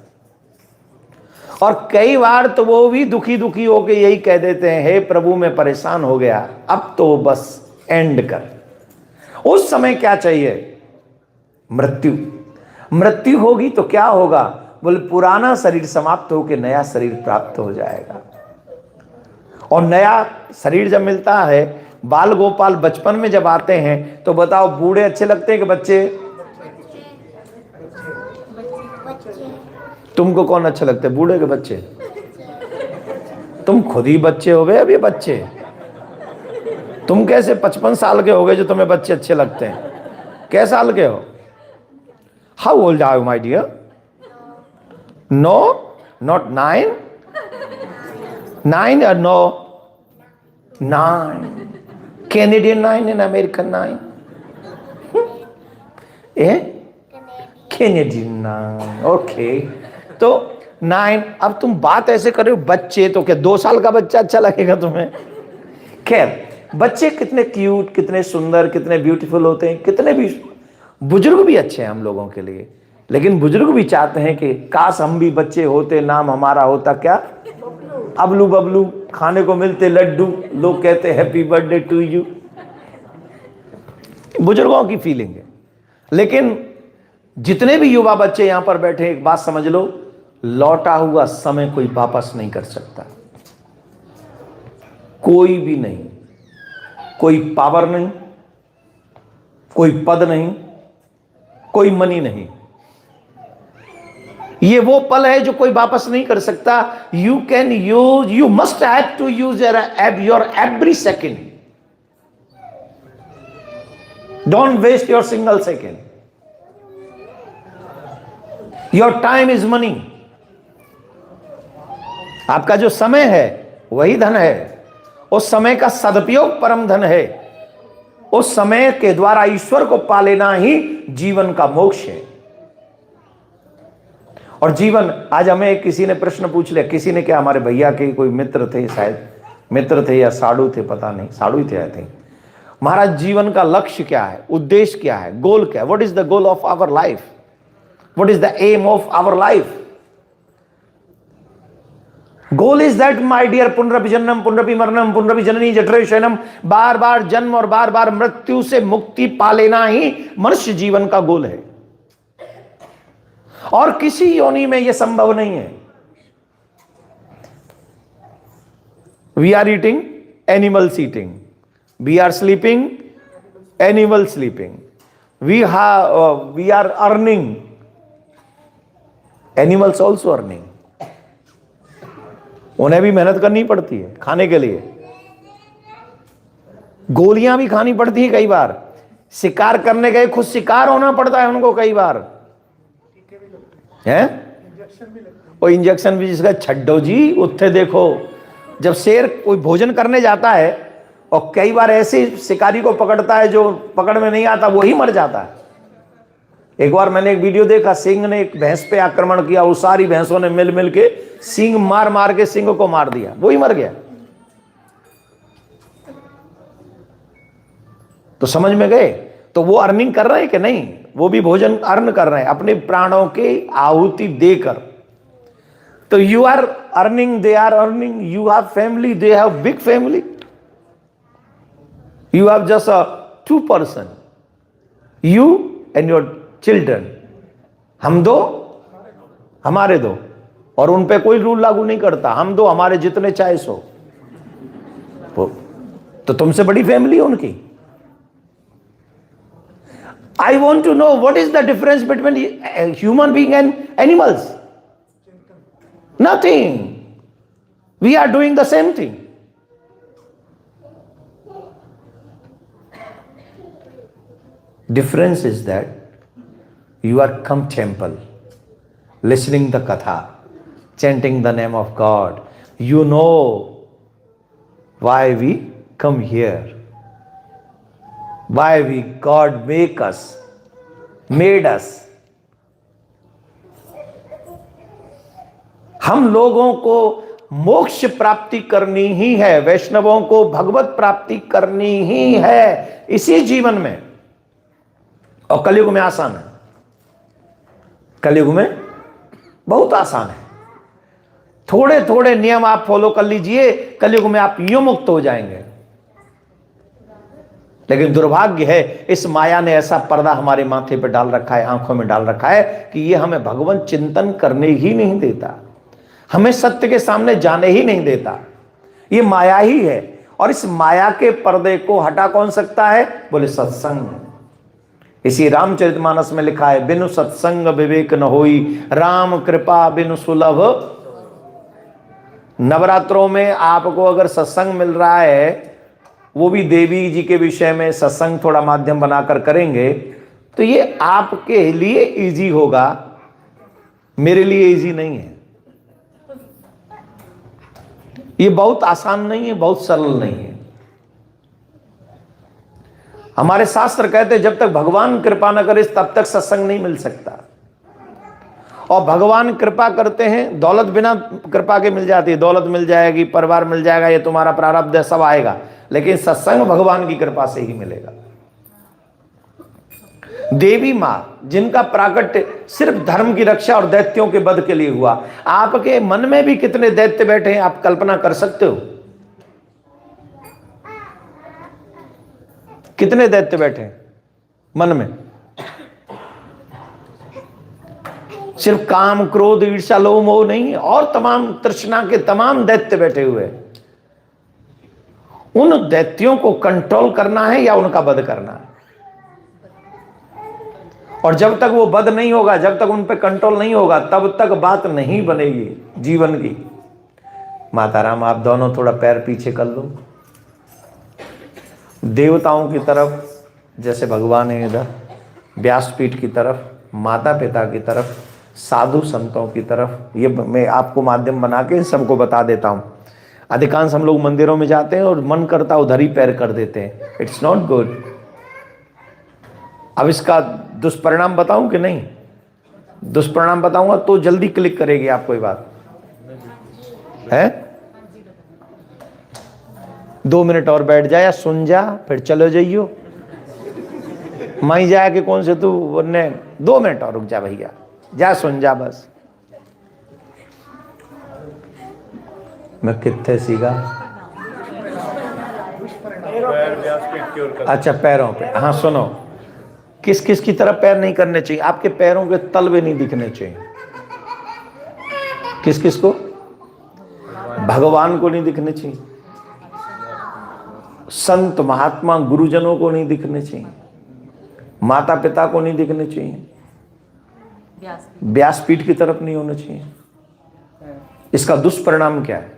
और कई बार तो वो भी दुखी दुखी होके यही कह देते हैं, हे प्रभु मैं परेशान हो गया, अब तो बस एंड कर। उस समय क्या चाहिए? मृत्यु। मृत्यु होगी तो क्या होगा? बोले पुराना शरीर समाप्त होकर नया शरीर प्राप्त हो जाएगा। और नया शरीर जब मिलता है, बाल गोपाल बचपन में जब आते हैं तो बताओ, बूढ़े अच्छे लगते हैं कि बच्चे? तुमको कौन अच्छे लगते, बूढ़े के बच्चे? तुम खुद ही बच्चे हो गए अभी, बच्चे। तुम कैसे 55 साल के हो गए जो तुम्हें बच्चे अच्छे लगते हैं? कै साल के हो? How old are you my dear? No, not 9, 9 or no? 9. Canadian 9 and American 9. Canadian 9. Okay, तो 9। अब तुम बात ऐसे कर रहे हो बच्चे, तो क्या 2 साल का बच्चा अच्छा लगेगा तुम्हें? खैर, बच्चे कितने क्यूट, कितने सुंदर, कितने ब्यूटीफुल होते हैं, कितने भी। बुजुर्ग भी अच्छे हैं हम लोगों के लिए, लेकिन बुजुर्ग भी चाहते हैं कि काश हम भी बच्चे होते, नाम हमारा होता क्या? अबलू बबलू, खाने को मिलते लड्डू, लोग कहते हैप्पी बर्थडे टू यू। बुजुर्गों की फीलिंग है। लेकिन जितने भी युवा बच्चे यहां पर बैठे, एक बात समझ लो, लौटा हुआ समय कोई वापस नहीं कर सकता। कोई भी नहीं, कोई पावर नहीं, कोई पद नहीं, कोई मनी नहीं। ये वो पल है जो कोई वापस नहीं कर सकता। You can use, you must have to use your every second. Don't waste your single second. Your time is money. आपका जो समय है वही धन है। उस समय का सदुपयोग परम धन है। उस समय के द्वारा ईश्वर को पा लेना ही जीवन का मोक्ष है। और जीवन, आज हमें किसी ने प्रश्न पूछ लिया, किसी ने क्या, हमारे भैया के कोई मित्र थे, शायद मित्र थे या साधु थे, पता नहीं, साधु ही थे आई थिंक। महाराज जीवन का लक्ष्य क्या है, उद्देश्य क्या है, गोल क्या है? What is the goal of our life? What is the aim of our life? Goal is that my dear, पुनरपि जन्मम पुनरपि मरणम पुनरपि जननी जठरे शयनम। बार बार जन्म और बार बार मृत्यु से मुक्ति पा लेना ही मनुष्य जीवन का गोल है। और किसी योनि में यह संभव नहीं है। We are eating, animals eating. We are sleeping, animal sleeping. We are earning, animals also earning. उन्हें भी मेहनत करनी पड़ती है खाने के लिए। गोलियां भी खानी पड़ती है कई बार। शिकार करने गए, खुद शिकार होना पड़ता है उनको कई बार, है? वो इंजेक्शन भी, जिसका छड्डो जी उत्थे देखो, जब शेर कोई भोजन करने जाता है और कई बार ऐसे शिकारी को पकड़ता है जो पकड़ में नहीं आता, वही मर जाता है। एक बार मैंने एक वीडियो देखा, सिंह ने एक भैंस पे आक्रमण किया, वो सारी भैंसों ने मिल मिल के सिंह मार मार के सिंह को मार दिया, वही मर गया। तो समझ में गए? तो वो अर्निंग कर रहे हैं कि नहीं? वो भी भोजन अर्न कर रहे हैं अपने प्राणों की आहुति देकर। तो you are earning, they are earning, you have family, they have big family, you have just a 2 person, you and your children हम दो हमारे दो, और उन पे कोई रूल लागू नहीं करता। हम दो हमारे जितने चाहे सो। तो तुमसे बड़ी फैमिली है उनकी। I want to know what is the difference between human being and animals. Nothing. We are doing the same thing. Difference is that you are come temple, listening the katha, chanting the name of God. You know why we come here, why we God made us. हम लोगों को मोक्ष प्राप्ति करनी ही है, वैष्णवों को भगवत प्राप्ति करनी ही है इसी जीवन में। और कलयुग में आसान है, कलयुग में बहुत आसान है। थोड़े थोड़े नियम आप फॉलो कर लीजिए, कलयुग में आप यूं मुक्त हो जाएंगे। लेकिन दुर्भाग्य है, इस माया ने ऐसा पर्दा हमारे माथे पर डाल रखा है, आंखों में डाल रखा है कि ये हमें भगवान चिंतन करने ही नहीं देता, हमें सत्य के सामने जाने ही नहीं देता। ये माया ही है, और इस माया के पर्दे को हटा कौन सकता है? बोले सत्संग। इसी रामचरितमानस में लिखा है, बिनु सत्संग विवेक न होई, राम कृपा बिनु सुलभ। नवरात्रों में आपको अगर सत्संग मिल रहा है, वो भी देवी जी के विषय में सत्संग थोड़ा माध्यम बनाकर करेंगे, तो ये आपके लिए इजी होगा, मेरे लिए इजी नहीं है। ये बहुत आसान नहीं है, बहुत सरल नहीं है। हमारे शास्त्र कहते हैं जब तक भगवान कृपा न करे तब तक सत्संग नहीं मिल सकता। और भगवान कृपा करते हैं, दौलत बिना कृपा के मिल जाती है, दौलत मिल जाएगी, परिवार मिल जाएगा, ये तुम्हारा प्रारब्ध है, सब आएगा, लेकिन सत्संग भगवान की कृपा से ही मिलेगा। देवी मां जिनका प्राकट्य सिर्फ धर्म की रक्षा और दैत्यों के वध के लिए हुआ, आपके मन में भी कितने दैत्य बैठे हैं आप कल्पना कर सकते हो? कितने दैत्य बैठे हैं मन में? सिर्फ काम क्रोध ईर्ष्या लोभ मोह नहीं, और तमाम तृष्णा के तमाम दैत्य बैठे हुए। उन दैत्यों को कंट्रोल करना है या उनका वध करना है? और जब तक वो वध नहीं होगा, जब तक उन पे कंट्रोल नहीं होगा, तब तक बात नहीं बनेगी जीवन की। माता राम, आप दोनों थोड़ा पैर पीछे कर लो। देवताओं की तरफ जैसे भगवान है इधर, व्यासपीठ की तरफ, माता पिता की तरफ, साधु संतों की तरफ, ये मैं आपको माध्यम बना के सबको बता देता हूँ। अधिकांश हम लोग मंदिरों में जाते हैं और मन करता उधर ही पैर कर देते हैं। It's not good. अब इसका दुष्परिणाम बताऊं कि नहीं? दुष्परिणाम बताऊंगा तो जल्दी क्लिक करेगी आपको ये बात है। 2 मिनट और बैठ जा या सुन जा, फिर चलो जाइयो। मई जाए कि कौन से तू ने 2 मिनट और रुक जा भैया, जा सुन जा बस। मैं कितने सीगा? अच्छा, पैरों पे। हाँ सुनो, किस किस की तरफ पैर नहीं करने चाहिए? आपके पैरों के तलवे नहीं दिखने चाहिए। किस किस को? भगवान को नहीं दिखने चाहिए, संत महात्मा गुरुजनों को नहीं दिखने चाहिए, माता पिता को नहीं दिखने चाहिए, व्यासपीठ की तरफ नहीं होना चाहिए। इसका दुष्परिणाम क्या है?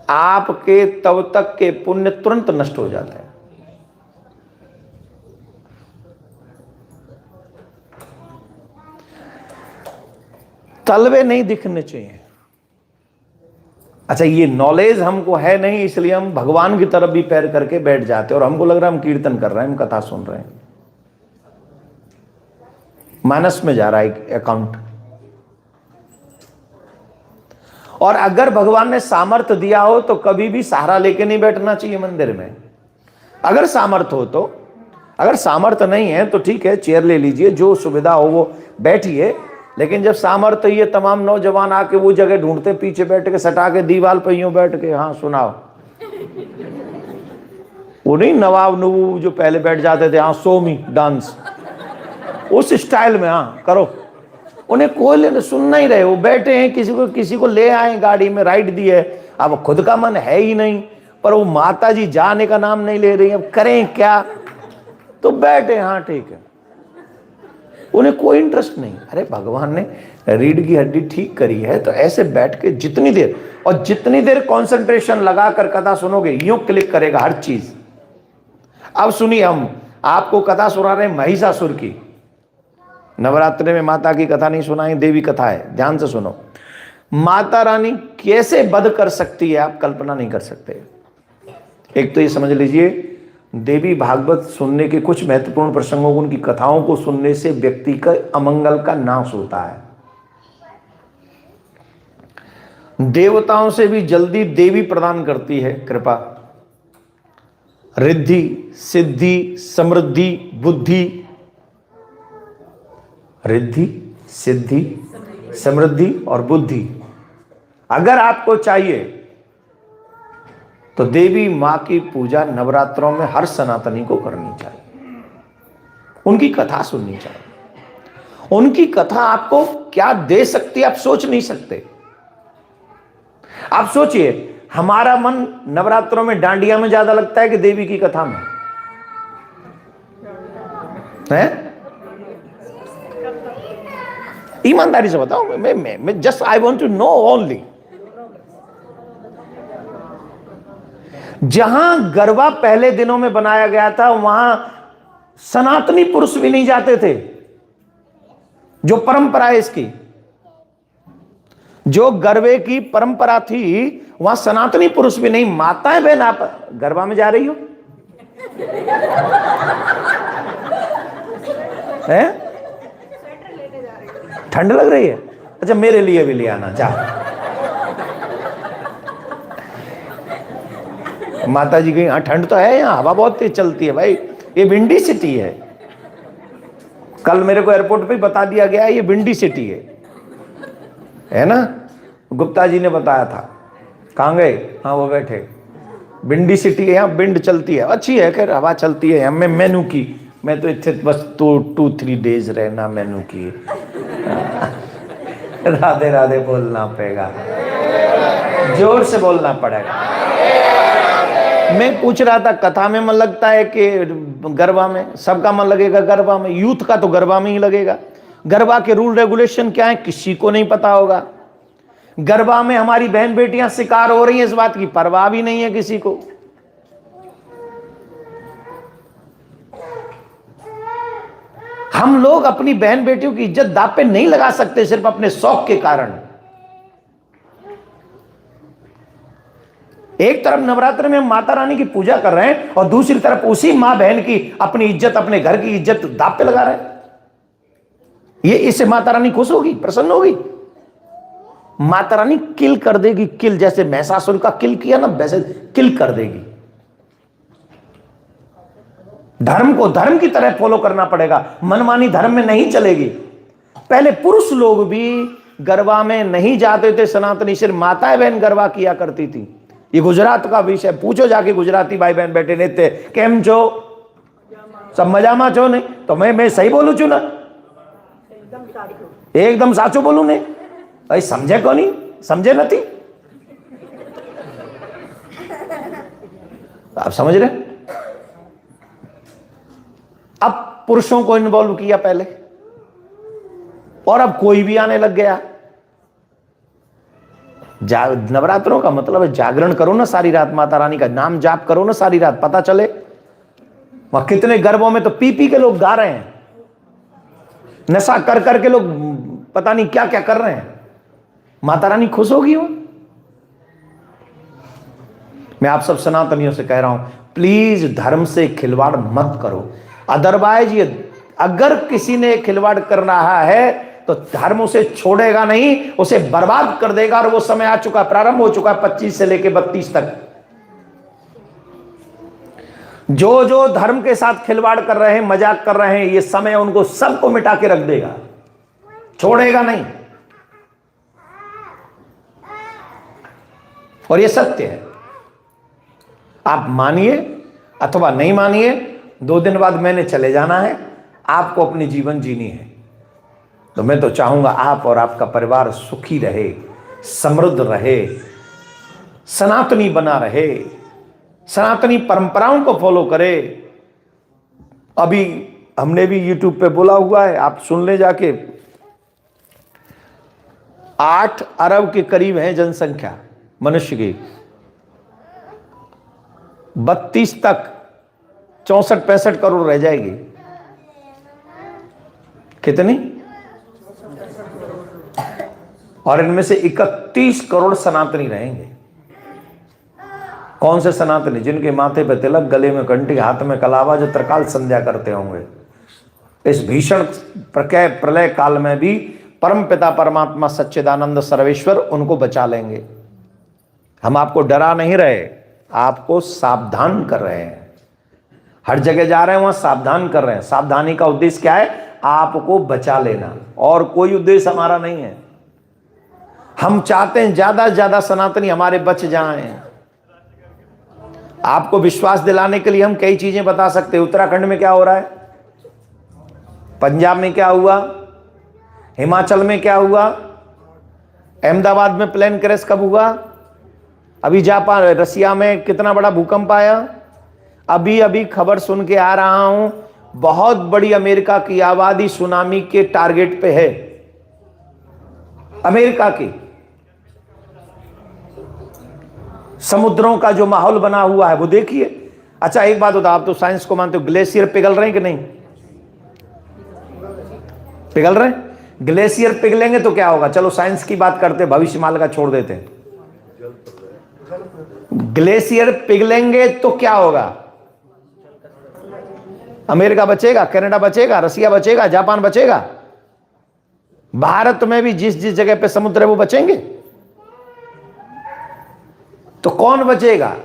आपके तब तक के पुण्य तुरंत नष्ट हो जाता है। तलवे नहीं दिखने चाहिए। अच्छा, ये नॉलेज हमको है नहीं, इसलिए हम भगवान की तरफ भी पैर करके बैठ जाते हैं और हमको लग रहा है हम कीर्तन कर रहे हैं, हम कथा सुन रहे हैं। माइनस में जा रहा है अकाउंट। और अगर भगवान ने सामर्थ्य दिया हो तो कभी भी सहारा लेके नहीं बैठना चाहिए मंदिर में, अगर सामर्थ्य हो तो। अगर सामर्थ्य नहीं है तो ठीक है, चेयर ले लीजिए, जो सुविधा हो वो बैठिए। लेकिन जब सामर्थ्य ये तमाम नौजवान आके वो जगह ढूंढते, पीछे बैठ के सटा के दीवार पे यूं बैठ के हाँ सुनाओ, वो नहीं नवाब नबू जो पहले बैठ जाते थे हाँ सो मी डांस, उस स्टाइल में, हाँ करो। उन्हें कोई सुनना ही रहे, वो बैठे हैं, किसी को ले आए गाड़ी में, राइड दी है, अब खुद का मन है ही नहीं, पर वो माता जी जाने का नाम नहीं ले रही, अब करें क्या, तो बैठे, हाँ ठीक है, उन्हें कोई इंटरेस्ट नहीं। अरे भगवान ने रीढ़ की हड्डी ठीक करी है, तो ऐसे बैठ के जितनी देर, और जितनी देर कंसंट्रेशन लगाकर कथा सुनोगे, यूं क्लिक करेगा हर चीज। अब सुनिए, हम आपको कथा सुना रहे हैं महिषासुर की। नवरात्रि में माता की कथा नहीं सुनाई, देवी कथा है, ध्यान से सुनो। माता रानी कैसे वध कर सकती है, आप कल्पना नहीं कर सकते। एक तो ये समझ लीजिए, देवी भागवत सुनने के कुछ महत्वपूर्ण प्रसंगों को, उनकी कथाओं को सुनने से व्यक्ति का अमंगल का नाश होता है। देवताओं से भी जल्दी देवी प्रदान करती है कृपा, रिद्धि, सिद्धि, समृद्धि, बुद्धि, रिद्धि, सिद्धि, समृद्धि और बुद्धि। अगर आपको चाहिए तो देवी मां की पूजा नवरात्रों में हर सनातनी को करनी चाहिए, उनकी कथा सुननी चाहिए। उनकी कथा आपको क्या दे सकती है, आप सोच नहीं सकते। आप सोचिए, हमारा मन नवरात्रों में डांडिया में ज्यादा लगता है कि देवी की कथा में है? ईमानदारी से बताओ, मैं just I want to know only. जहां गरबा पहले दिनों में बनाया गया था, वहां सनातनी पुरुष भी नहीं जाते थे। जो परंपरा है इसकी, जो गरबे की परंपरा थी, वहां सनातनी पुरुष भी नहीं। माताएं बहन, आप गरबा में जा रही हो हैं? ठंड लग रही है? अच्छा, मेरे लिए भी ले आना, जा। माता जी की, हाँ ठंड तो है, यहाँ हवा बहुत तेज चलती है भाई, ये विंडी सिटी है। कल मेरे को एयरपोर्ट पे बता दिया गया ये विंडी सिटी है ना? गुप्ता जी ने बताया था। कहाँ गए? हाँ वो बैठे। विंडी सिटी है, यहाँ विंड चलती है, अच्छी है, खैर हवा चलती है। हमें मेनू की, मैं तो इतने बस 2-3 डेज रहना मेनू की। राधे राधे बोलना पड़ेगा, जोर से बोलना पड़ेगा। मैं पूछ रहा था, कथा में मन लगता है कि गरबा में? सबका मन लगेगा गरबा में, यूथ का तो गरबा में ही लगेगा। गरबा के रूल रेगुलेशन क्या है किसी को नहीं पता होगा। गरबा में हमारी बहन बेटियां शिकार हो रही हैं, इस बात की परवाह भी नहीं है किसी को। हम लोग अपनी बहन बेटियों की इज्जत दांव पे नहीं लगा सकते सिर्फ अपने शौक के कारण। एक तरफ नवरात्र में हम माता रानी की पूजा कर रहे हैं और दूसरी तरफ उसी मां बहन की अपनी इज्जत, अपने घर की इज्जत दांव पे लगा रहे हैं। ये इससे माता रानी खुश होगी, प्रसन्न होगी? माता रानी किल कर देगी, किल। जैसे महिषासुर का किल किया ना, वैसे किल कर देगी। धर्म को धर्म की तरह फॉलो करना पड़ेगा, मनमानी धर्म में नहीं चलेगी। पहले पुरुष लोग भी गरबा में नहीं जाते थे सनातनी, सिर्फ माताएं बहन गरबा किया करती थी। ये गुजरात का विषय, पूछो जाके गुजराती भाई बहन बैठे रहते, केम छो, सब मजामा छो? नहीं तो मैं सही बोलू छू ना? एकदम साचो बोलू ने? भाई समझे को नहीं, समझे नहीं? आप समझ रहे? अब पुरुषों को इन्वॉल्व किया पहले, और अब कोई भी आने लग गया। नवरात्रों का मतलब है जागरण करो ना सारी रात, माता रानी का नाम जाप करो ना सारी रात, पता चले। वहां कितने गरबों में तो पी पी के लोग गा रहे हैं, नशा कर करके लोग पता नहीं क्या क्या कर रहे हैं। माता रानी खुश होगी वो? मैं आप सब सनातनियों से कह रहा हूं, प्लीज धर्म से खिलवाड़ मत करो। अदरवाइज ये अगर किसी ने खिलवाड़ कर रहा है तो धर्म उसे छोड़ेगा नहीं, उसे बर्बाद कर देगा। और वो समय आ चुका, प्रारंभ हो चुका है 25 से लेकर 32 तक। जो जो धर्म के साथ खिलवाड़ कर रहे हैं, मजाक कर रहे हैं, ये समय उनको सबको मिटा के रख देगा, छोड़ेगा नहीं। और ये सत्य है, आप मानिए अथवा नहीं मानिए। 2 दिन बाद मैंने चले जाना है। आपको अपनी जीवन जीनी है। तो मैं तो चाहूंगा आप और आपका परिवार सुखी रहे, समृद्ध रहे, सनातनी बना रहे, सनातनी परंपराओं को फॉलो करे। अभी हमने भी YouTube पे बोला हुआ है, आप सुन ले जाके। 8 अरब के करीब है जनसंख्या मनुष्य की। 32 तक 64-65 करोड़ रह जाएगी। कितनी? और इनमें से 31 करोड़ सनातनी रहेंगे। कौन से सनातनी? जिनके माथे पे तिलक, गले में कंठी, हाथ में कलावा, जो त्रिकाल संध्या करते होंगे। इस भीषण प्रलय काल में भी परम पिता परमात्मा सच्चिदानंद सर्वेश्वर उनको बचा लेंगे। हम आपको डरा नहीं रहे, आपको सावधान कर रहे हैं। हर जगह जा रहे हैं, वहां सावधान कर रहे हैं। सावधानी का उद्देश्य क्या है? आपको बचा लेना, और कोई उद्देश्य हमारा नहीं है। हम चाहते हैं ज्यादा से ज्यादा सनातनी हमारे बच जाएं। आपको विश्वास दिलाने के लिए हम कई चीजें बता सकते हैं। उत्तराखंड में क्या हो रहा है, पंजाब में क्या हुआ, हिमाचल में क्या हुआ, अहमदाबाद में प्लेन क्रैश कब हुआ, अभी जापान रसिया में कितना बड़ा भूकंप आया। अभी अभी खबर सुन के आ रहा हूं, बहुत बड़ी अमेरिका की आबादी सुनामी के टारगेट पे है। अमेरिका की समुद्रों का जो माहौल बना हुआ है वो देखिए। अच्छा एक बात बताओ, आप तो साइंस को मानते हो, ग्लेशियर पिघल रहे हैं कि नहीं? पिघल रहे हैं। ग्लेशियर पिघलेंगे तो क्या होगा? चलो साइंस की बात करते, भविष्य माल का छोड़ देते हैं। ग्लेशियर पिघलेंगे तो क्या होगा? अमेरिका बचेगा, कनाडा बचेगा, रसिया बचेगा, जापान बचेगा। भारत में भी जिस जिस जगह पे समुद्र है वो बचेंगे। तो कौन बचेगा?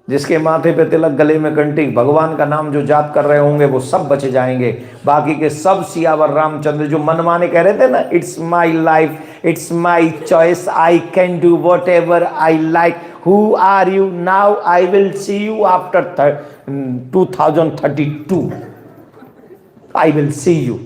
जिसके माथे पे तिलक, गले में कंठी, भगवान का नाम जो जाप कर रहे होंगे वो सब बच जाएंगे। बाकी के सब सियावर रामचंद्र जो मनमाने कह रहे थे ना, it's my life, it's my choice, I can do whatever I like, who are you now, I will see you after 2032, I will see you.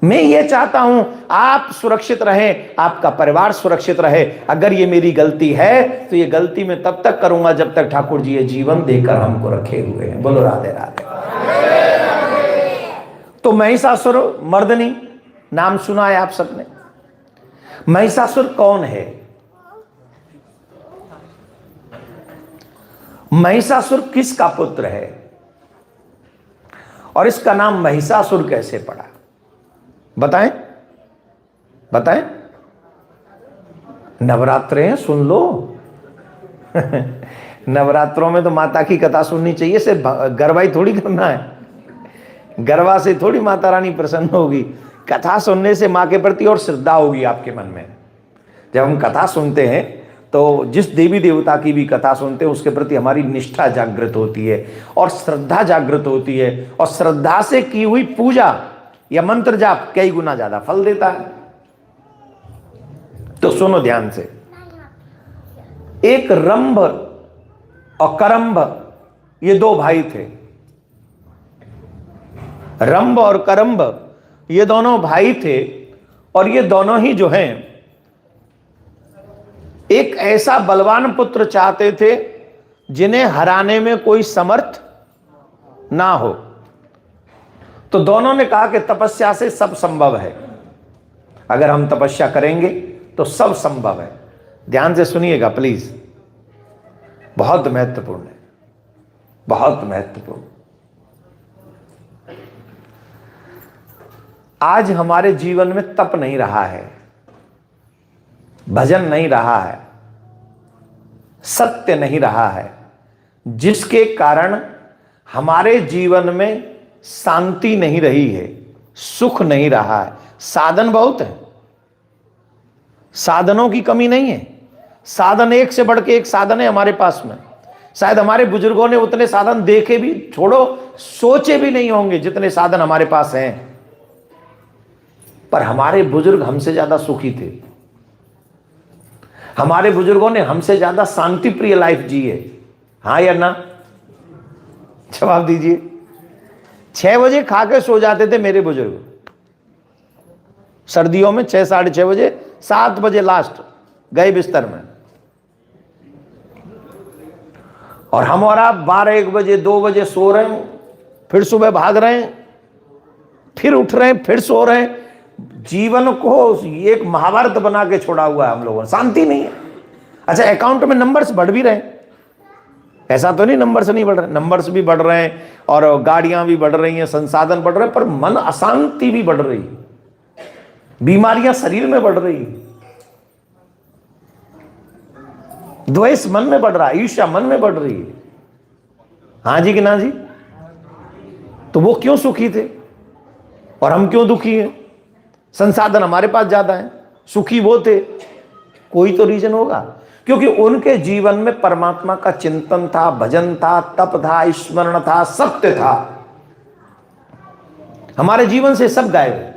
मैं ये चाहता हूं आप सुरक्षित रहें, आपका परिवार सुरक्षित रहे। अगर ये मेरी गलती है तो ये गलती मैं तब तक करूंगा जब तक ठाकुर जी ये जीवन देकर हमको रखे हुए हैं। बोलो राधे राधे। तो महिषासुर मर्दनी नाम सुना है आप सबने। महिषासुर कौन है? महिषासुर किसका पुत्र है और इसका नाम महिषासुर कैसे पड़ा? बताएं बताएं। नवरात्रे हैं, सुन लो। नवरात्रों में तो माता की कथा सुननी चाहिए, सिर्फ गरबाई थोड़ी करना है। गरबा से थोड़ी माता रानी प्रसन्न होगी, कथा सुनने से मां के प्रति और श्रद्धा होगी आपके मन में। जब हम कथा सुनते हैं तो जिस देवी देवता की भी कथा सुनते हैं उसके प्रति हमारी निष्ठा जागृत होती है और श्रद्धा जागृत होती है, और श्रद्धा से की हुई पूजा या मंत्र जाप कई गुना ज्यादा फल देता है। तो सुनो ध्यान से। एक रंभ और करंभ, ये 2 भाई थे। रंभ और करंभ ये दोनों भाई थे, और ये दोनों ही जो हैं एक ऐसा बलवान पुत्र चाहते थे जिन्हें हराने में कोई समर्थ ना हो। तो दोनों ने कहा कि तपस्या से सब संभव है, अगर हम तपस्या करेंगे तो सब संभव है। ध्यान से सुनिएगा प्लीज, बहुत महत्वपूर्ण है, बहुत महत्वपूर्ण। आज हमारे जीवन में तप नहीं रहा है, भजन नहीं रहा है, सत्य नहीं रहा है, जिसके कारण हमारे जीवन में शांति नहीं रही है, सुख नहीं रहा है। साधन बहुत है, साधनों की कमी नहीं है। साधन एक से बढ़ के एक साधन है हमारे पास में। शायद हमारे बुजुर्गों ने उतने साधन देखे भी, छोड़ो सोचे भी नहीं होंगे जितने साधन हमारे पास हैं। पर हमारे बुजुर्ग हमसे ज्यादा सुखी थे। हमारे बुजुर्गों ने हमसे ज्यादा शांति प्रिय लाइफ जी है। हाँ या ना? जवाब दीजिए। 6 बजे खा के सो जाते थे मेरे बुजुर्ग, सर्दियों में 6 साढ़े 6 बजे, 7 बजे लास्ट गए बिस्तर में। और हम और आप 12 1 बजे 2 बजे सो रहे हैं, फिर सुबह भाग रहे हैं, फिर उठ रहे हैं, फिर सो रहे हैं। जीवन को एक महाभारत बना के छोड़ा हुआ है हम लोगों ने, शांति नहीं है। अच्छा, अकाउंट में नंबर्स बढ़ भी रहे हैं, ऐसा तो नहीं नंबर्स नहीं बढ़ रहे, नंबर्स भी बढ़ रहे हैं और गाड़ियां भी बढ़ रही हैं, संसाधन बढ़ रहे हैं, पर मन अशांति भी बढ़ रही है, बीमारियां शरीर में बढ़ रही है, द्वेष मन में बढ़ रहा है, ईर्ष्या मन में बढ़ रही है। हाँ जी कि ना जी? तो वो क्यों सुखी थे और हम क्यों दुखी हैं? संसाधन हमारे पास ज्यादा है, सुखी वो थे। कोई तो रीजन होगा, क्योंकि उनके जीवन में परमात्मा का चिंतन था, भजन था, तप था, स्मरण था, सत्य था। हमारे जीवन से सब गायब है।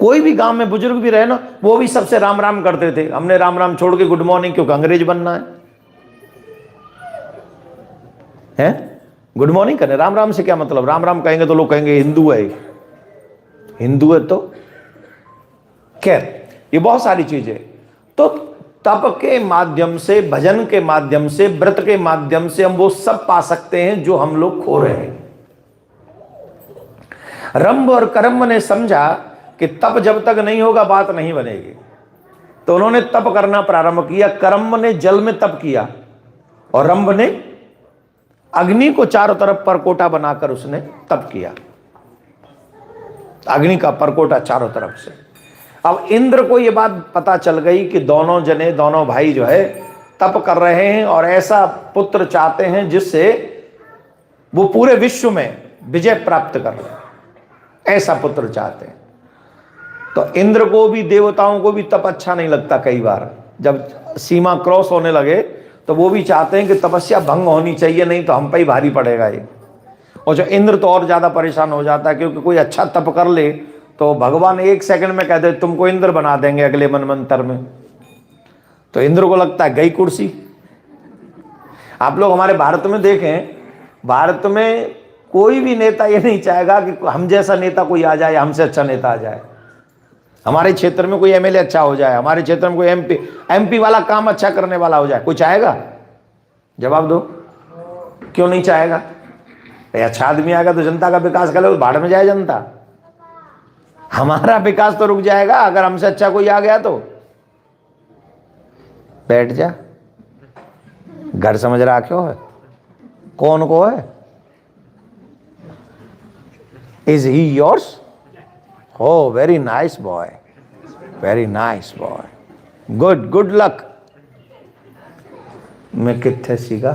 कोई भी गांव में बुजुर्ग भी रहे ना, वो भी सबसे राम राम करते थे। हमने राम राम छोड़ के गुड मॉर्निंग, क्योंकि अंग्रेज बनना है गुड मॉर्निंग करने। राम राम से क्या मतलब? राम राम कहेंगे तो लोग कहेंगे हिंदू है, हिंदू है तो। खैर, ये बहुत सारी चीजें। तो तप के माध्यम से, भजन के माध्यम से, व्रत के माध्यम से हम वो सब पा सकते हैं जो हम लोग खो रहे हैं। रंभ और कर्म ने समझा कि तप जब तक नहीं होगा बात नहीं बनेगी, तो उन्होंने तप करना प्रारंभ किया। कर्म ने जल में तप किया और रंभ ने अग्नि को चारों तरफ परकोटा बनाकर उसने तप किया, अग्नि का परकोटा चारों तरफ से। अब इंद्र को यह बात पता चल गई कि दोनों जने, दोनों भाई जो है तप कर रहे हैं और ऐसा पुत्र चाहते हैं जिससे वो पूरे विश्व में विजय प्राप्त कर रहे हैं, ऐसा पुत्र चाहते हैं। तो इंद्र को भी, देवताओं को भी तप अच्छा नहीं लगता। कई बार जब सीमा क्रॉस होने लगे तो वो भी चाहते हैं कि तपस्या भंग होनी चाहिए, नहीं तो हम पे ही भारी पड़ेगा ये। और जो इंद्र तो और ज्यादा परेशान हो जाता है, क्योंकि कोई अच्छा तप कर ले तो भगवान 1 सेकंड में कहते तुमको इंद्र बना देंगे अगले मनवंतर में। तो इंद्र को लगता है गई कुर्सी। आप लोग हमारे भारत में देखें, भारत में कोई भी नेता ये नहीं चाहेगा कि हम जैसा नेता कोई आ जाए, हमसे अच्छा नेता आ जाए। हमारे क्षेत्र में कोई एमएलए अच्छा हो जाए, हमारे क्षेत्र में कोई एमपी वाला काम अच्छा करने वाला हो जाए, कोई चाहेगा? जवाब दो, क्यों नहीं चाहेगा? अच्छा आदमी आएगा तो जनता का विकास करे, तो भाड़ में जाए जनता। हमारा विकास तो रुक जाएगा अगर हमसे अच्छा कोई आ गया तो। बैठ जा, घर समझ रहा क्यों है? कौन को है? Is he yours? Oh, very nice boy. Very nice boy. Good luck. मैं कितने सीखा?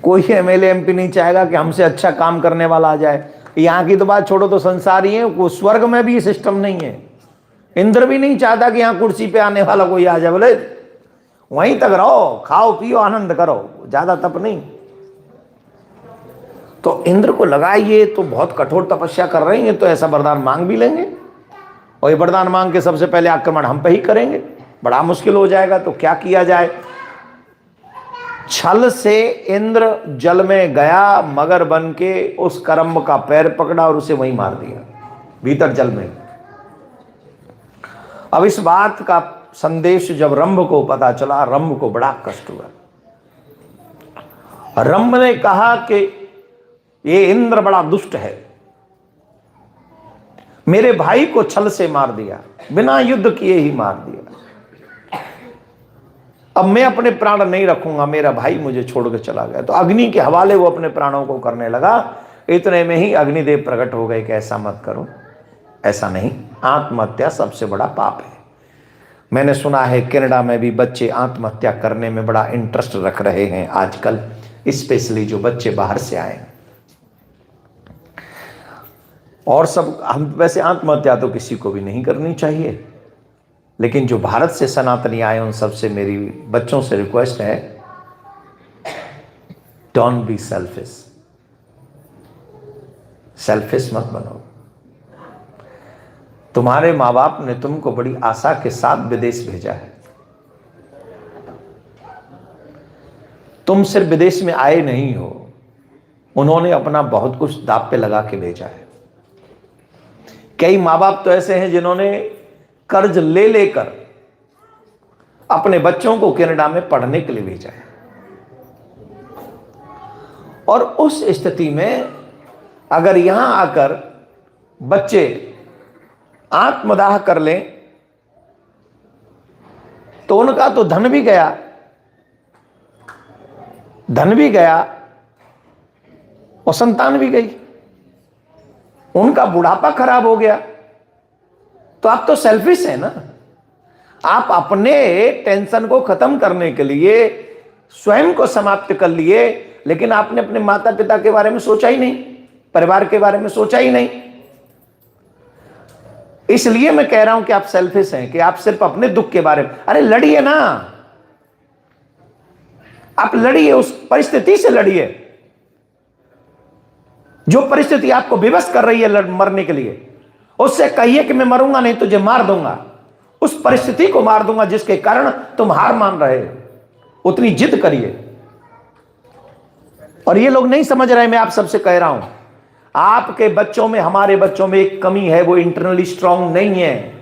कोई एमएलए एमपी नहीं चाहेगा कि हमसे अच्छा काम करने वाला आ जाए। यहाँ की तो बात छोड़ो, तो संसार ही है, वो स्वर्ग में भी ये सिस्टम नहीं है। इंद्र भी नहीं चाहता कि यहाँ कुर्सी पे आने वाला कोई आ जाए, बोले वहीं तक रहो, खाओ पियो आनंद करो, ज्यादा तप नहीं। तो इंद्र को लगा ये तो बहुत कठोर तपस्या कर रहे हैं, तो ऐसा वरदान मांग भी लेंगे और ये वरदान मांग के सबसे पहले आक्रमण हम पे ही करेंगे, बड़ा मुश्किल हो जाएगा। तो क्या किया जाए? छल से इंद्र जल में गया, मगर बन के उस कर्म का पैर पकड़ा और उसे वहीं मार दिया, भीतर जल में। अब इस बात का संदेश जब रंभ को पता चला, रंभ को बड़ा कष्ट हुआ। रंभ ने कहा कि ये इंद्र बड़ा दुष्ट है, मेरे भाई को छल से मार दिया, बिना युद्ध किए ही मार दिया। अब मैं अपने प्राण नहीं रखूंगा, मेरा भाई मुझे छोड़ के चला गया। तो अग्नि के हवाले वो अपने प्राणों को करने लगा। इतने में ही अग्निदेव प्रकट हो गए कि ऐसा मत करो, ऐसा नहीं, आत्महत्या सबसे बड़ा पाप है। मैंने सुना है कनाडा में भी बच्चे आत्महत्या करने में बड़ा इंटरेस्ट रख रहे हैं आजकल, स्पेशली जो बच्चे बाहर से आए। और सब, हम वैसे आत्महत्या तो किसी को भी नहीं करनी चाहिए, लेकिन जो भारत से सनातनी आए उन सबसे मेरी बच्चों से रिक्वेस्ट है, डोंट बी सेल्फिश। सेल्फिश मत बनो। तुम्हारे माँ बाप ने तुमको बड़ी आशा के साथ विदेश भेजा है, तुम सिर्फ विदेश में आए नहीं हो, उन्होंने अपना बहुत कुछ दांव पे लगा के भेजा है। कई माँ बाप तो ऐसे हैं जिन्होंने कर्ज ले लेकर अपने बच्चों को कनाडा में पढ़ने के लिए भेजा है, और उस स्थिति में अगर यहां आकर बच्चे आत्मदाह कर लें तो उनका तो धन भी गया, और संतान भी गई, उनका बुढ़ापा खराब हो गया। तो आप तो सेल्फिश हैं ना। आप अपने टेंशन को खत्म करने के लिए स्वयं को समाप्त कर लिए, लेकिन आपने अपने माता पिता के बारे में सोचा ही नहीं, परिवार के बारे में सोचा ही नहीं। इसलिए मैं कह रहा हूं कि आप सेल्फिश हैं, कि आप सिर्फ अपने दुख के बारे में, अरे लड़िए ना, आप लड़िए, उस परिस्थिति से लड़िए जो परिस्थिति आपको विवश कर रही है मरने के लिए। उससे कहिए कि मैं मरूंगा नहीं, तुझे मार दूंगा, उस परिस्थिति को मार दूंगा जिसके कारण तुम हार मान रहे हो। उतनी जिद करिए। और ये लोग नहीं समझ रहे, मैं आप सबसे कह रहा हूं, आपके बच्चों में, हमारे बच्चों में एक कमी है, वो इंटरनली स्ट्रांग नहीं है।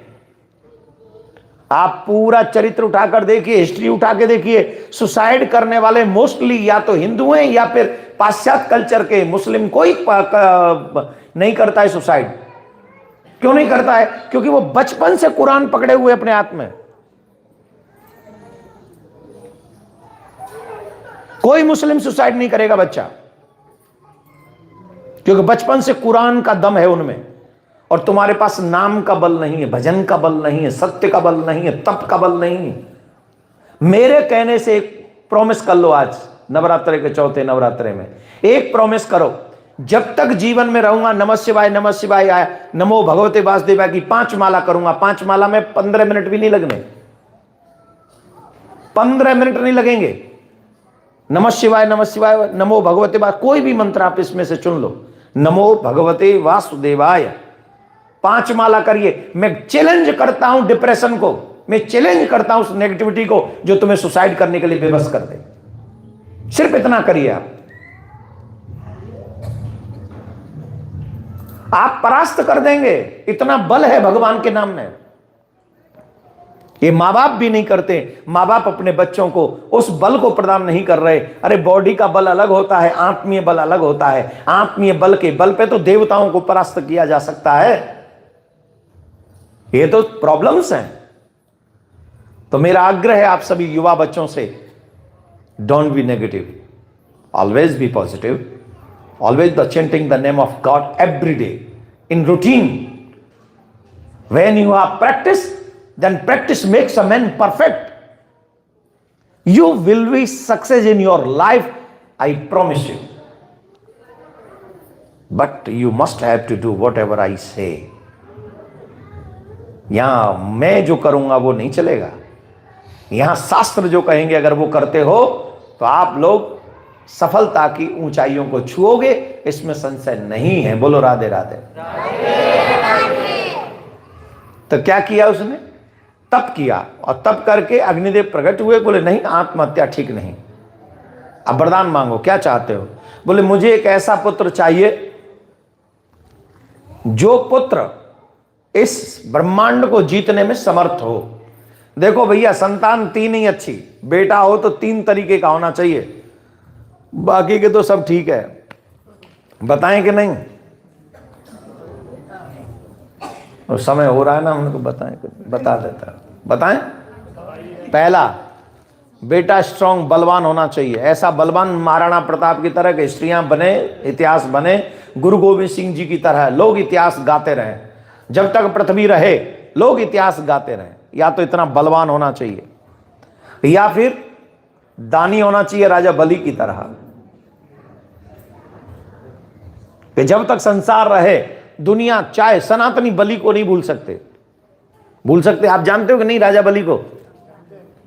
आप पूरा चरित्र उठाकर देखिए, हिस्ट्री उठा के देखिए, सुसाइड करने वाले मोस्टली या तो हिंदू हैं या फिर पाश्चात्य कल्चर के मुस्लिम। कोई नहीं करता है सुसाइड। क्यों नहीं करता है? क्योंकि वो बचपन से कुरान पकड़े हुए अपने हाथ में। कोई मुस्लिम सुसाइड नहीं करेगा बच्चा, क्योंकि बचपन से कुरान का दम है उनमें। और तुम्हारे पास नाम का बल नहीं है, भजन का बल नहीं है, सत्य का बल नहीं है, तप का बल नहीं है। मेरे कहने से एक प्रॉमिस कर लो, आज नवरात्रे के चौथे नवरात्रे में एक प्रॉमिस करो, जब तक जीवन में रहूंगा नमः शिवाय आया, नमो भगवते वासुदेवाय की 5 माला करूंगा। 5 माला में 15 मिनट भी नहीं लगने, 15 मिनट नहीं लगेंगे। नमः शिवाय, नमो भगवते वासुदेवाय, कोई भी मंत्र आप इसमें से चुन लो, नमो भगवते वासुदेवाय, 5 माला करिए। मैं चैलेंज करता हूं डिप्रेशन को, मैं चैलेंज करता हूं उस नेगेटिविटी को जो तुम्हें सुसाइड करने के लिए बेबस कर दे। सिर्फ इतना करिए, आप परास्त कर देंगे। इतना बल है भगवान के नाम में। ये माँ बाप भी नहीं करते। माँ बाप अपने बच्चों को उस बल को प्रदान नहीं कर रहे। अरे बॉडी का बल अलग होता है, आत्मीय बल अलग होता है। आत्मीय बल के बल पे तो देवताओं को परास्त किया जा सकता है। ये तो प्रॉब्लम्स हैं। तो मेरा आग्रह है आप सभी युवा बच्चों से, don't be negative, always be positive, always the chanting the name of God every day in routine. When you have practice, then practice makes a man perfect. You will be success in your life, I promise you. But you must have to do whatever I say. यहां मैं जो करूंगा वो नहीं चलेगा। यहां शास्त्र जो कहेंगे अगर वो करते हो तो आप लोग सफलता की ऊंचाइयों को छुओगे, इसमें संशय नहीं है। बोलो राधे राधे। तो क्या किया उसने? तप किया, और तप करके अग्निदेव प्रकट हुए। बोले नहीं, आत्महत्या ठीक नहीं। अब वरदान मांगो, क्या चाहते हो? बोले मुझे एक ऐसा पुत्र चाहिए जो पुत्र इस ब्रह्मांड को जीतने में समर्थ हो। देखो भैया, संतान 3 ही अच्छी, बेटा हो तो 3 तरीके का होना चाहिए, बाकी के तो सब ठीक है। बताएं कि नहीं? और समय हो रहा है ना, हमको बताएं, बता देता। बताएं। पहला, बेटा स्ट्रांग, बलवान होना चाहिए। ऐसा बलवान महाराणा प्रताप की तरह के स्त्रियां बने, इतिहास बने, गुरु गोविंद सिंह जी की तरह लोग इतिहास गाते रहे। जब तक पृथ्वी रहे लोग इतिहास गाते रहे। या तो इतना बलवान होना चाहिए, या फिर दानी होना चाहिए राजा बलि की तरह, कि जब तक संसार रहे दुनिया चाहे सनातनी बलि को नहीं भूल सकते। भूल सकते? आप जानते हो कि नहीं राजा बलि को?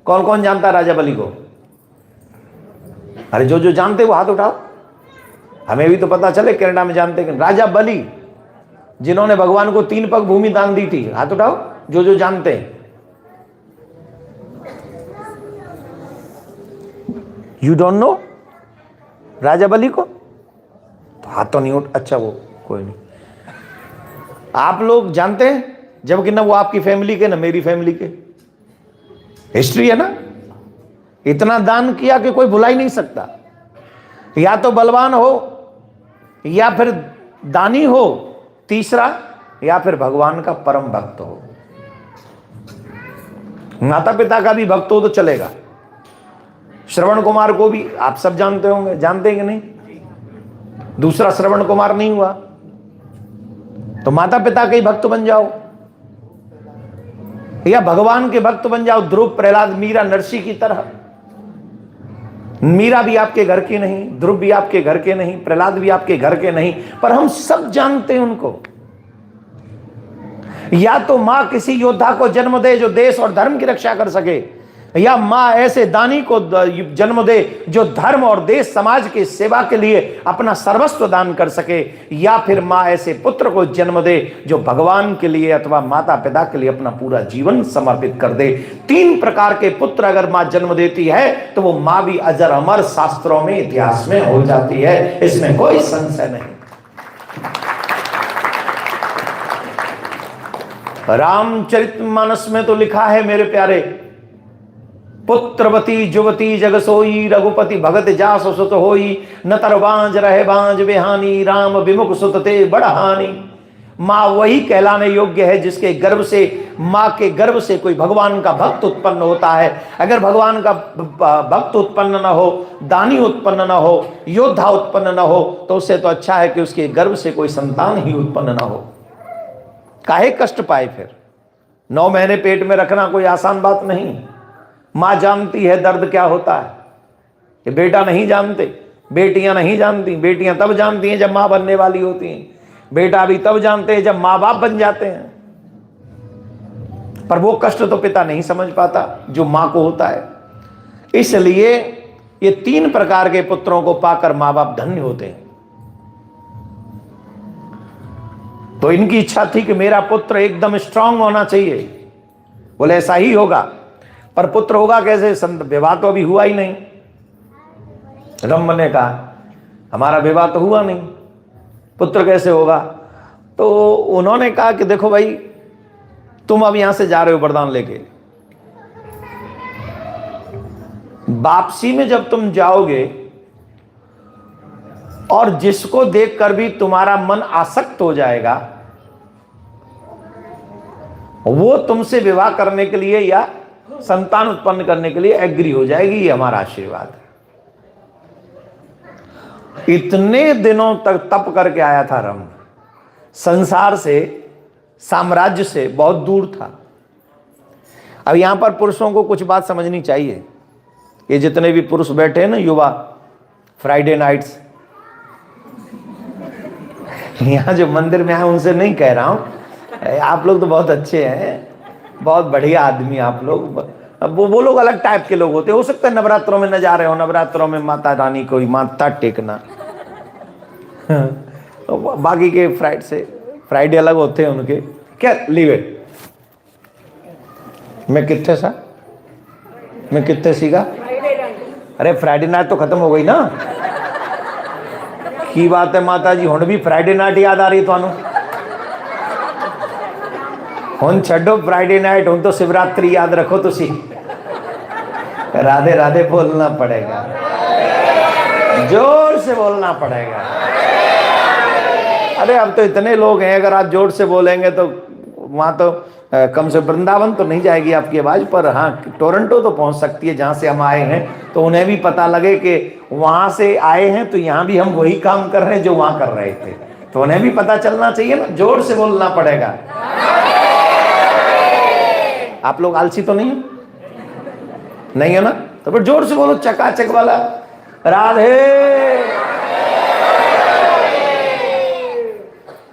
कौन कौन जानता है राजा बलि को? अरे जो जो जानते वो हाथ उठाओ, हमें भी तो पता चले कनाडा में जानते कि राजा बलि जिन्होंने भगवान को 3 पग भूमि दान दी थी, हाथ उठाओ जो जो जानते हैं। You don't know? Raja Bali को? तो हाथ तो नहीं उठ, अच्छा वो कोई नहीं। आप लोग जानते हैं, जबकि ना वो आपकी फैमिली के ना मेरी फैमिली के, हिस्ट्री है ना। इतना दान किया कि कोई भुला ही नहीं सकता। या तो बलवान हो, या फिर दानी हो, तीसरा या फिर भगवान का परम भक्त हो। माता पिता का भी भक्त हो तो चलेगा। श्रवण कुमार को भी आप सब जानते होंगे, जानते हैं कि नहीं? दूसरा श्रवण कुमार नहीं हुआ तो माता पिता के ही भक्त बन जाओ, या भगवान के भक्त बन जाओ। ध्रुव, प्रहलाद, मीरा, नरसी की तरह। मीरा भी आपके घर की नहीं, ध्रुव भी आपके घर के नहीं, प्रहलाद भी आपके घर के नहीं, पर हम सब जानते हैं उनको। या तो मां किसी योद्धा को जन्म दे जो देश और धर्म की रक्षा कर सके, या मां ऐसे दानी को जन्म दे जो धर्म और देश समाज की सेवा के लिए अपना सर्वस्व दान कर सके, या फिर मां ऐसे पुत्र को जन्म दे जो भगवान के लिए अथवा माता पिता के लिए अपना पूरा जीवन समर्पित कर दे। 3 प्रकार के पुत्र अगर मां जन्म देती है तो वो मां भी अजर अमर शास्त्रों में, इतिहास में हो जाती है, इसमें कोई संशय नहीं। रामचरितमानस में तो लिखा है मेरे प्यारे, पुत्रवती जुवती जग सोई, रघुपति भगत जास सुत होई, न तर बांझ रहे बांझ बेहानी, राम विमुख सुत ते बड़हानी। मां वही कहलाने योग्य है जिसके गर्भ से, मां के गर्भ से कोई भगवान का भक्त उत्पन्न होता है। अगर भगवान का भक्त उत्पन्न न हो, दानी उत्पन्न न हो, योद्धा उत्पन्न न हो, तो उससे तो अच्छा है कि उसके गर्भ से कोई संतान ही उत्पन्न न हो। काहे कष्ट पाए फिर? 9 महीने पेट में रखना कोई आसान बात नहीं। मां जानती है दर्द क्या होता है, ये बेटा नहीं जानते, बेटियां नहीं जानती। बेटियां तब जानती हैं जब मां बनने वाली होती हैं, बेटा भी तब जानते हैं जब मां बाप बन जाते हैं। पर वो कष्ट तो पिता नहीं समझ पाता जो मां को होता है। इसलिए ये 3 प्रकार के पुत्रों को पाकर मां बाप धन्य होते हैं। तो इनकी इच्छा थी कि मेरा पुत्र एकदम स्ट्रांग होना चाहिए। बोले ऐसा ही होगा, पर पुत्र होगा कैसे? विवाह तो अभी हुआ ही नहीं। रम ने कहा हमारा विवाह तो हुआ नहीं, पुत्र कैसे होगा? तो उन्होंने कहा कि देखो भाई, तुम अब यहां से जा रहे हो वरदान लेके, वापसी में जब तुम जाओगे और जिसको देखकर भी तुम्हारा मन आसक्त हो जाएगा, वो तुमसे विवाह करने के लिए या संतान उत्पन्न करने के लिए एग्री हो जाएगी। ये हमारा आशीर्वाद है। इतने दिनों तक तप करके आया था रम, संसार से, साम्राज्य से बहुत दूर था। अब यहां पर पुरुषों को कुछ बात समझनी चाहिए। ये जितने भी पुरुष बैठे हैं ना, युवा, फ्राइडे नाइट्स, यहां जो मंदिर में है उनसे नहीं कह रहा हूं, आप लोग तो बहुत अच्छे हैं, बहुत बढ़िया आदमी आप लोग। वो लोग अलग टाइप के लोग होते हैं। हो सकता है नवरात्रों में न जा रहे हो, नवरात्रों में माता रानी को माथा टेकना बाकी के फ्राइडे अलग होते हैं उनके। क्या लीव इट। मैं कितने सीखा? अरे फ्राइडे नाइट तो खत्म हो गई ना। की बात है माता जी, हुण भी फ्राइडे नाइट याद आ रही थानू? हुण छड्डो फ्राइडे नाइट, हुण तो शिवरात्रि याद रखो। तुसी राधे राधे बोलना पड़ेगा, जोर से बोलना पड़ेगा। अरे अब तो इतने लोग हैं, अगर आप जोर से बोलेंगे तो वहां तो कम से वृंदावन तो नहीं जाएगी आपकी आवाज, पर हाँ टोरंटो तो पहुंच सकती है जहां से हम आए हैं। तो उन्हें भी पता लगे कि वहां से आए हैं तो यहाँ भी हम वही काम कर रहे हैं जो वहां कर रहे थे, तो उन्हें भी पता चलना चाहिए ना। जोर से बोलना पड़ेगा। आप लोग आलसी तो नहीं है ना? तो फिर जोर से बोलो, चकाचक वाला राधे।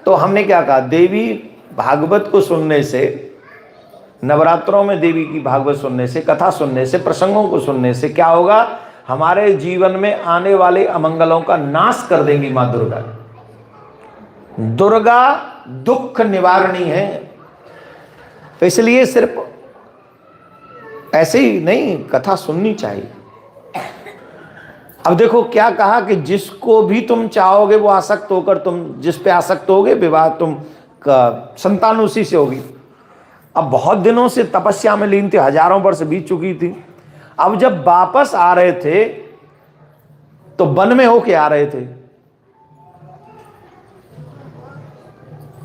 तो हमने क्या कहा? देवी भागवत को सुनने से, नवरात्रों में देवी की भागवत सुनने से, कथा सुनने से, प्रसंगों को सुनने से क्या होगा? हमारे जीवन में आने वाले अमंगलों का नाश कर देंगी मां दुर्गा। दुर्गा दुख निवारणी है। तो इसलिए सिर्फ ऐसे ही नहीं, कथा सुननी चाहिए। अब देखो क्या कहा कि जिसको भी तुम चाहोगे वो आसक्त होकर, तुम जिस पे आसक्त होगे विवाह तुम का संतान उसी से होगी। अब बहुत दिनों से तपस्या में लीन थे, हजारों वर्ष बीत चुकी थी। अब जब वापस आ रहे थे तो वन में होके आ रहे थे।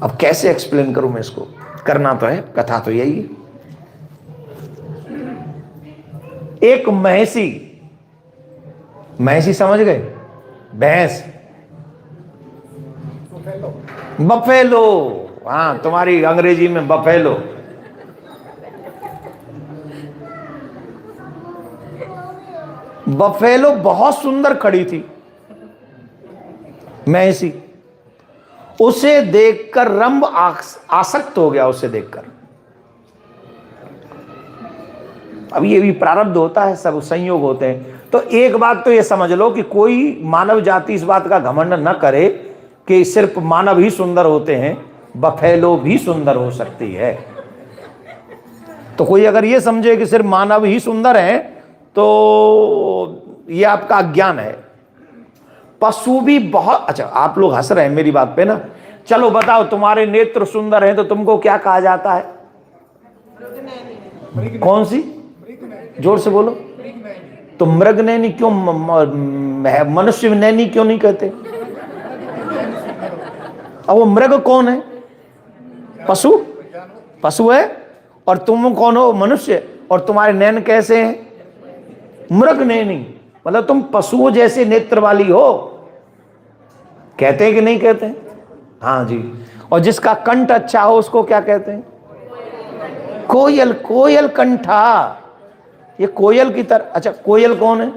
अब कैसे एक्सप्लेन करूं मैं इसको, करना तो है, कथा तो यही है। एक महिषी, महिषी समझ गए, भैंस, बफेलो, हाँ तुम्हारी अंग्रेजी में बफेलो। बफेलो बहुत सुंदर खड़ी थी महिषी, उसे देखकर रंभ आसक्त हो गया उसे देखकर। अब ये भी प्रारब्ध होता है, सब संयोग होते हैं। तो एक बात तो ये समझ लो कि कोई मानव जाति इस बात का घमंड न करे कि सिर्फ मानव ही सुंदर होते हैं, बफेलो भी सुंदर हो सकती है। तो कोई अगर ये समझे कि सिर्फ मानव ही सुंदर है तो ये आपका अज्ञान है। पशु भी बहुत, अच्छा आप लोग हंस रहे हैं मेरी बात पे ना, चलो बताओ तुम्हारे नेत्र सुंदर हैं तो तुमको क्या कहा जाता है? कौन सी? जोर से बोलो। तो मृग नैनी क्यों, मनुष्य नैनी क्यों नहीं कहते? अब वो मृग कौन है? पशु, पशु है। और तुम कौन हो? मनुष्य। और तुम्हारे नैन कैसे हैं? मृग नैनी, मतलब तुम पशुओं जैसे नेत्र वाली हो। कहते हैं कि नहीं कहते हैं? हाँ जी। और जिसका कंठ अच्छा हो उसको क्या कहते हैं? कोयल, कोयल कंठा, ये कोयल की तरह। अच्छा कोयल कौन है?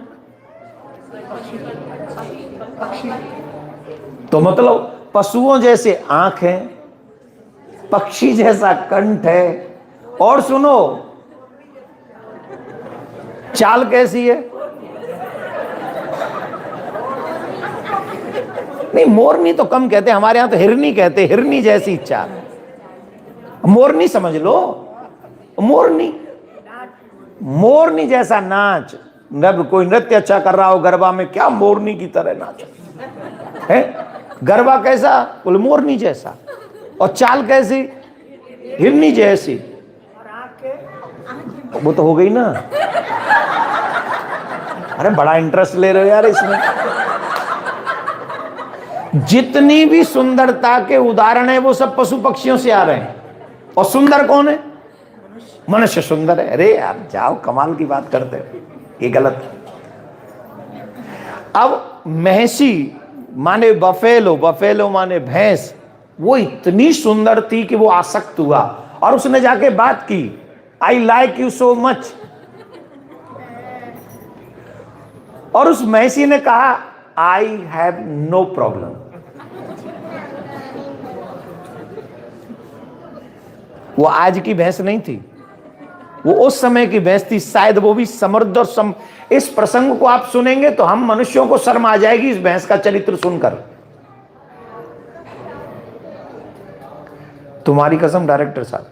तो मतलब पशुओं जैसे आंख है, पक्षी जैसा कंठ है, और सुनो चाल कैसी है? नहीं मोरनी तो कम कहते हैं, हमारे यहां तो हिरनी कहते हैं, हिरनी जैसी चाल। मोरनी समझ लो, मोरनी, मोरनी जैसा नाच। कोई नृत्य अच्छा कर रहा हो गरबा में, क्या मोरनी की तरह नाच है? गरबा कैसा? बोले मोरनी जैसा। और चाल कैसी? हिरनी जैसी। वो तो हो गई ना। अरे बड़ा इंटरेस्ट ले रहे हो यार इसमें। जितनी भी सुंदरता के उदाहरण है वो सब पशु पक्षियों से आ रहे हैं। और सुंदर कौन है? मनुष्य सुंदर है। अरे यार जाओ, कमाल की बात करते हो, ये गलत। अब महिषी माने बफेलो, बफेलो माने भैंस, वो इतनी सुंदर थी कि वो आसक्त हुआ और उसने जाके बात की, I like you so much. और उस महिषी ने कहा आई हैव नो प्रॉब्लम। वो आज की भैंस नहीं थी, वो उस समय की भैंस थी। शायद वो भी समृद्ध और इस प्रसंग को आप सुनेंगे तो हम मनुष्यों को शर्म आ जाएगी इस भैंस का चरित्र सुनकर। तुम्हारी कसम डायरेक्टर साहब,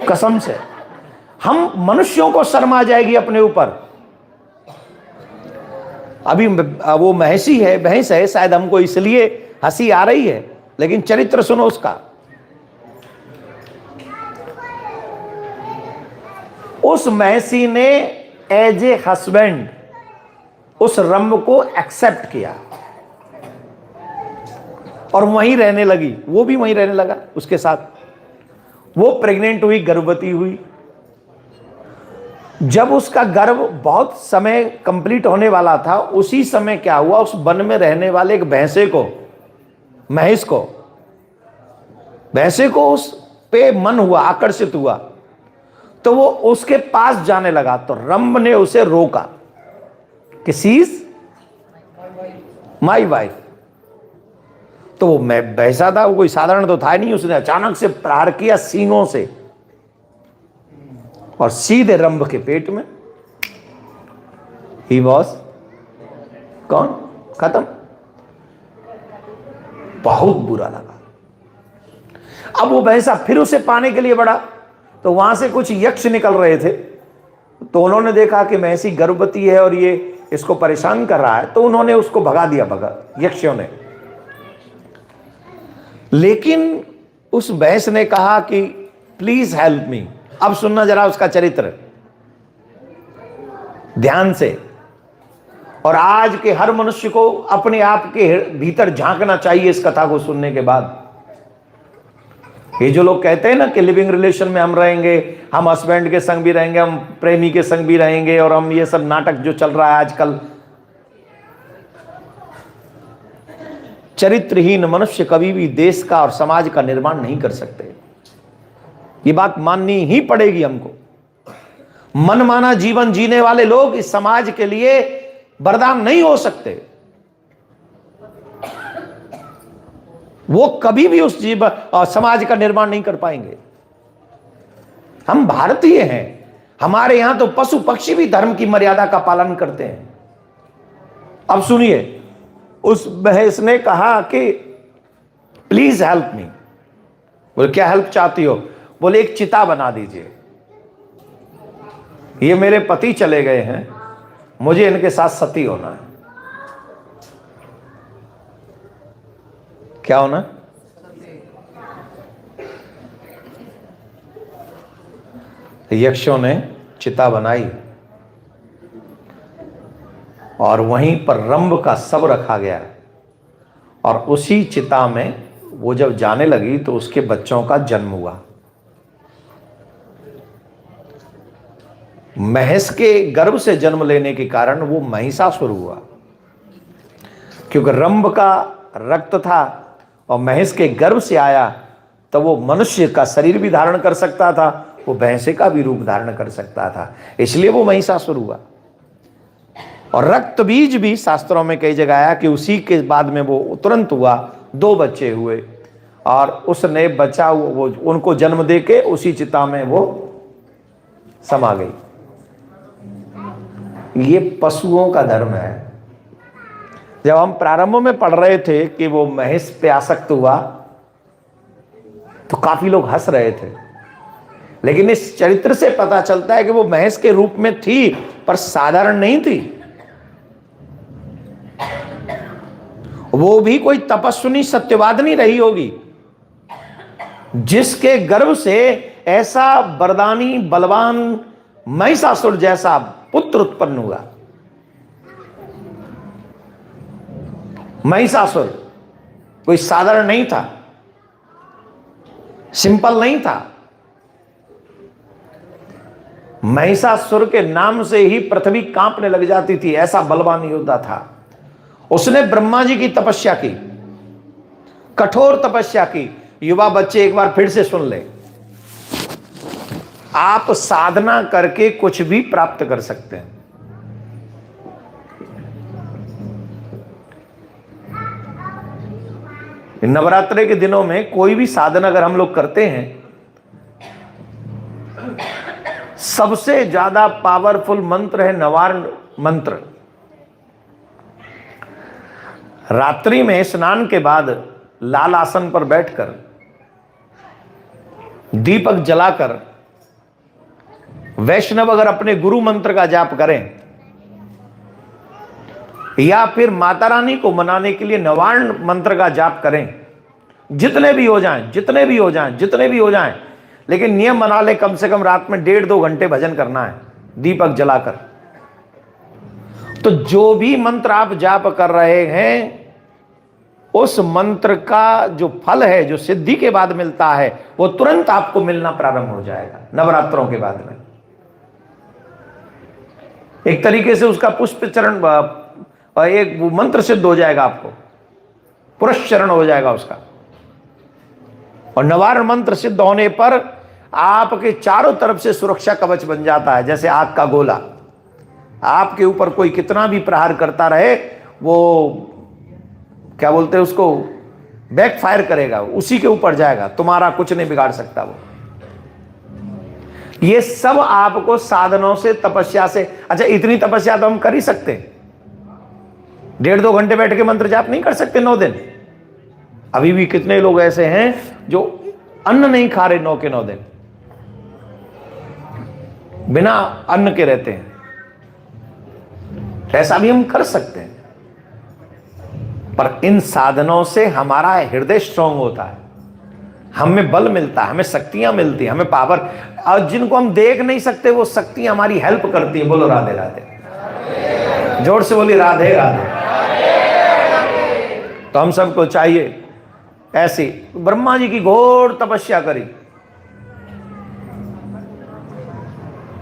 कसम से हम मनुष्यों को शर्म आ जाएगी अपने ऊपर। अभी वो महिषी है, भैंस है, शायद हमको इसलिए हंसी आ रही है, लेकिन चरित्र सुनो उसका। उस महिषी ने एज ए हस्बैंड उस रंभ को एक्सेप्ट किया और वहीं रहने लगी, वो भी वहीं रहने लगा उसके साथ। वो प्रेग्नेंट हुई, गर्भवती हुई। जब उसका गर्भ बहुत समय कंप्लीट होने वाला था, उसी समय क्या हुआ, उस वन में रहने वाले एक भैंसे को, महिष को, भैंसे को उस पे मन हुआ, आकर्षित हुआ, तो वो उसके पास जाने लगा। तो रंभ ने उसे रोका कि शी इज माई वाइफ। तो वो मैं भैंसा था, वो कोई साधारण तो था नहीं, उसने अचानक से प्रहार किया सींगों से और सीधे रंभ के पेट में। ही वॉज कौन? खत्म। बहुत बुरा लगा। अब वो भैंसा फिर उसे पाने के लिए बढ़ा, तो वहां से कुछ यक्ष निकल रहे थे। तो उन्होंने देखा कि महिषी गर्भवती है और ये इसको परेशान कर रहा है, तो उन्होंने उसको भगा दिया, यक्षों ने। लेकिन उस भैंस ने कहा कि प्लीज हेल्प मी। अब सुनना जरा उसका चरित्र ध्यान से। और आज के हर मनुष्य को अपने आप के भीतर झांकना चाहिए इस कथा को सुनने के बाद। ये जो लोग कहते हैं ना कि लिविंग रिलेशन में हम रहेंगे, हम हस्बैंड के संग भी रहेंगे, हम प्रेमी के संग भी रहेंगे, और हम ये सब नाटक जो चल रहा है आजकल, चरित्रहीन मनुष्य कभी भी देश का और समाज का निर्माण नहीं कर सकते। ये बात माननी ही पड़ेगी हमको। मनमाना जीवन जीने वाले लोग इस समाज के लिए वरदान नहीं हो सकते। वो कभी भी उस जीवन और समाज का निर्माण नहीं कर पाएंगे। हम भारतीय हैं, हमारे यहां तो पशु पक्षी भी धर्म की मर्यादा का पालन करते हैं। अब सुनिए, उस भैंस ने कहा कि प्लीज हेल्प मी। बोले क्या हेल्प चाहती हो? बोले एक चिता बना दीजिए, ये मेरे पति चले गए हैं, मुझे इनके साथ सती होना है। क्या होना? यक्षों ने चिता बनाई और वहीं पर रंभ का शव रखा गया, और उसी चिता में वो जब जाने लगी तो उसके बच्चों का जन्म हुआ। महेश के गर्भ से जन्म लेने के कारण वो महिषासुर हुआ, क्योंकि रंभ का रक्त था और महेश के गर्भ से आया, तो वो मनुष्य का शरीर भी धारण कर सकता था, वो भैंसे का भी रूप धारण कर सकता था, इसलिए वो महिषासुर हुआ। और रक्त बीज भी शास्त्रों में कई जगह आया कि उसी के बाद में वो तुरंत हुआ, 2 बच्चे हुए, और उसने बचा वो उनको जन्म देके उसी चिता में वो समा गई। ये पशुओं का धर्म है। जब हम प्रारंभ में पढ़ रहे थे कि वो महेश पे आसक्त हुआ, तो काफी लोग हंस रहे थे, लेकिन इस चरित्र से पता चलता है कि वो महेश के रूप में थी, पर साधारण नहीं थी। वो भी कोई तपस्विनी सत्यवादिनी रही होगी, जिसके गर्भ से ऐसा वरदानी बलवान महिषासुर जैसा पुत्र उत्पन्न हुआ। महिषासुर कोई साधारण नहीं था, सिंपल नहीं था। महिषासुर के नाम से ही पृथ्वी कांपने लग जाती थी, ऐसा बलवान योद्धा था। उसने ब्रह्मा जी की तपस्या की, कठोर तपस्या की। युवा बच्चे एक बार फिर से सुन ले, आप साधना करके कुछ भी प्राप्त कर सकते हैं। नवरात्रि के दिनों में कोई भी साधना अगर हम लोग करते हैं, सबसे ज्यादा पावरफुल मंत्र है नवार्ण मंत्र। रात्रि में स्नान के बाद लाल आसन पर बैठकर दीपक जलाकर वैष्णव अगर अपने गुरु मंत्र का जाप करें, या फिर माता रानी को मनाने के लिए नवार्ण मंत्र का जाप करें, जितने भी हो जाएं, जितने भी हो जाएं, जितने भी हो जाएं, लेकिन नियम बना ले कम से कम रात में 1.5-2 घंटे भजन करना है दीपक जलाकर। तो जो भी मंत्र आप जाप कर रहे हैं, उस मंत्र का जो फल है, जो सिद्धि के बाद मिलता है, वो तुरंत आपको मिलना प्रारंभ हो जाएगा नवरात्रों के बाद में। एक तरीके से उसका पुष्प चरण, एक मंत्र सिद्ध हो जाएगा, आपको पुरस्चरण हो जाएगा उसका। और नवार्ण मंत्र सिद्ध होने पर आपके चारों तरफ से सुरक्षा कवच बन जाता है, जैसे आग का गोला। आपके ऊपर कोई कितना भी प्रहार करता रहे, वो क्या बोलते हैं उसको, बैक फायर करेगा, उसी के ऊपर जाएगा, तुम्हारा कुछ नहीं बिगाड़ सकता वो। ये सब आपको साधनों से, तपस्या से, अच्छा इतनी तपस्या तो हम कर ही सकते हैं, 1.5-2 घंटे बैठ के मंत्र जाप नहीं कर सकते 9 दिन। अभी भी कितने लोग ऐसे हैं जो अन्न नहीं खा रहे 9 के 9 दिन, बिना अन्न के रहते हैं। ऐसा भी हम कर सकते हैं, पर इन साधनों से हमारा हृदय स्ट्रांग होता है, हमें बल मिलता है, हमें शक्तियां मिलती हैं, हमें पावर, और जिनको हम देख नहीं सकते वो शक्तियां हमारी हेल्प करती है। बोलो राधे राधे, जोर से बोली राधे राधे। तो हम सबको चाहिए ऐसी, ब्रह्मा जी की घोर तपस्या करी,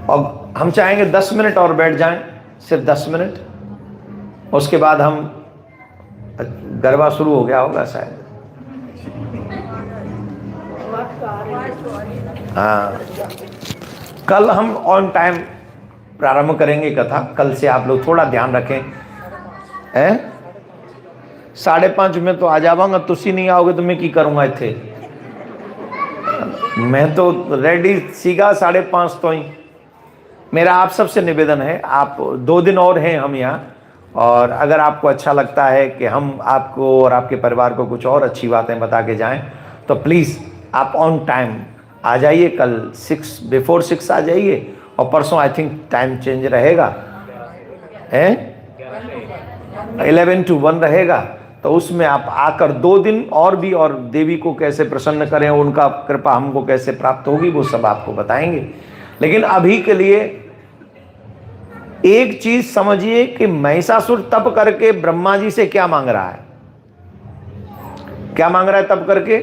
और हम चाहेंगे 10 मिनट और बैठ जाएं, सिर्फ 10 मिनट, उसके बाद हम, गरबा शुरू हो गया होगा शायद, हाँ, कल हम ऑन टाइम प्रारंभ करेंगे कथा। कल से आप लोग थोड़ा ध्यान रखें, हैं? 5:30 में तो आ जावांगा, तुसी नहीं आओगे तो मैं की करूंगा इत्थे, मैं तो रेडी सीगा 5:30 तो ही। मेरा आप सबसे निवेदन है, आप 2 दिन और हैं हम यहाँ, और अगर आपको अच्छा लगता है कि हम आपको और आपके परिवार को कुछ और अच्छी बातें बता के जाएं, तो प्लीज़ आप ऑन टाइम आ जाइए। कल 6 6 आ जाइए, और परसों आई थिंक टाइम चेंज रहेगा, हैं? 11 to 1 रहेगा। तो उसमें आप आकर 2 दिन और भी, और देवी को कैसे प्रसन्न करें, उनका कृपा हमको कैसे प्राप्त होगी, वो सब आपको बताएंगे। लेकिन अभी के लिए एक चीज समझिए कि महिषासुर तप करके ब्रह्मा जी से क्या मांग रहा है? क्या मांग रहा है तप करके?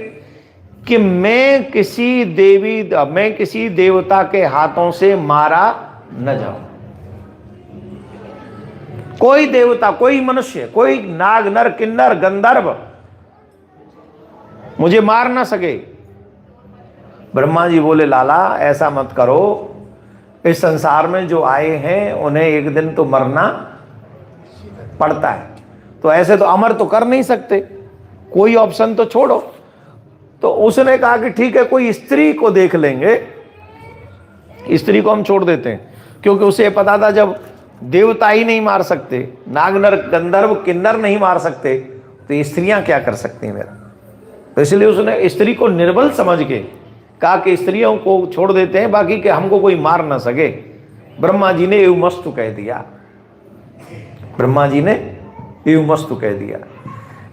कि मैं किसी देवता के हाथों से मारा न जाऊं। कोई देवता, कोई मनुष्य, कोई नाग, नर, किन्नर, गंधर्व मुझे मार ना सके। ब्रह्मा जी बोले लाला ऐसा मत करो, इस संसार में जो आए हैं उन्हें एक दिन तो मरना पड़ता है, तो ऐसे तो अमर तो कर नहीं सकते, कोई ऑप्शन तो छोड़ो। तो उसने कहा कि ठीक है, कोई स्त्री को देख लेंगे, स्त्री को हम छोड़ देते हैं, क्योंकि उसे पता था जब देवता ही नहीं मार सकते, नाग, नर, गंधर्व, किन्नर नहीं मार सकते, तो स्त्रियां क्या कर सकती हैं मेरा। तो इसलिए उसने स्त्री को निर्बल समझ के कहा कि स्त्रियों को छोड़ देते हैं, बाकी के हमको कोई मार ना सके। ब्रह्मा जी ने एवमस्तु कह दिया, ब्रह्मा जी ने एवमस्तु कह दिया।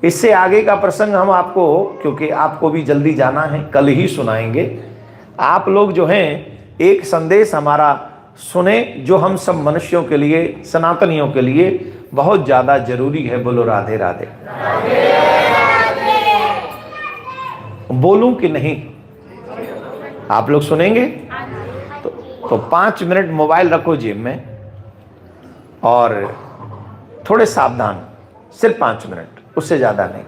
इससे आगे का प्रसंग हम आपको, क्योंकि आपको भी जल्दी जाना है, कल ही सुनाएंगे। आप लोग जो हैं एक संदेश हमारा सुने, जो हम सब मनुष्यों के लिए, सनातनियों के लिए बहुत ज्यादा जरूरी है। बोलो राधे राधे। बोलूं कि नहीं? आप लोग सुनेंगे? तो 5 मिनट मोबाइल रखो जेब में, और थोड़े सावधान, सिर्फ 5 मिनट, उससे ज्यादा नहीं।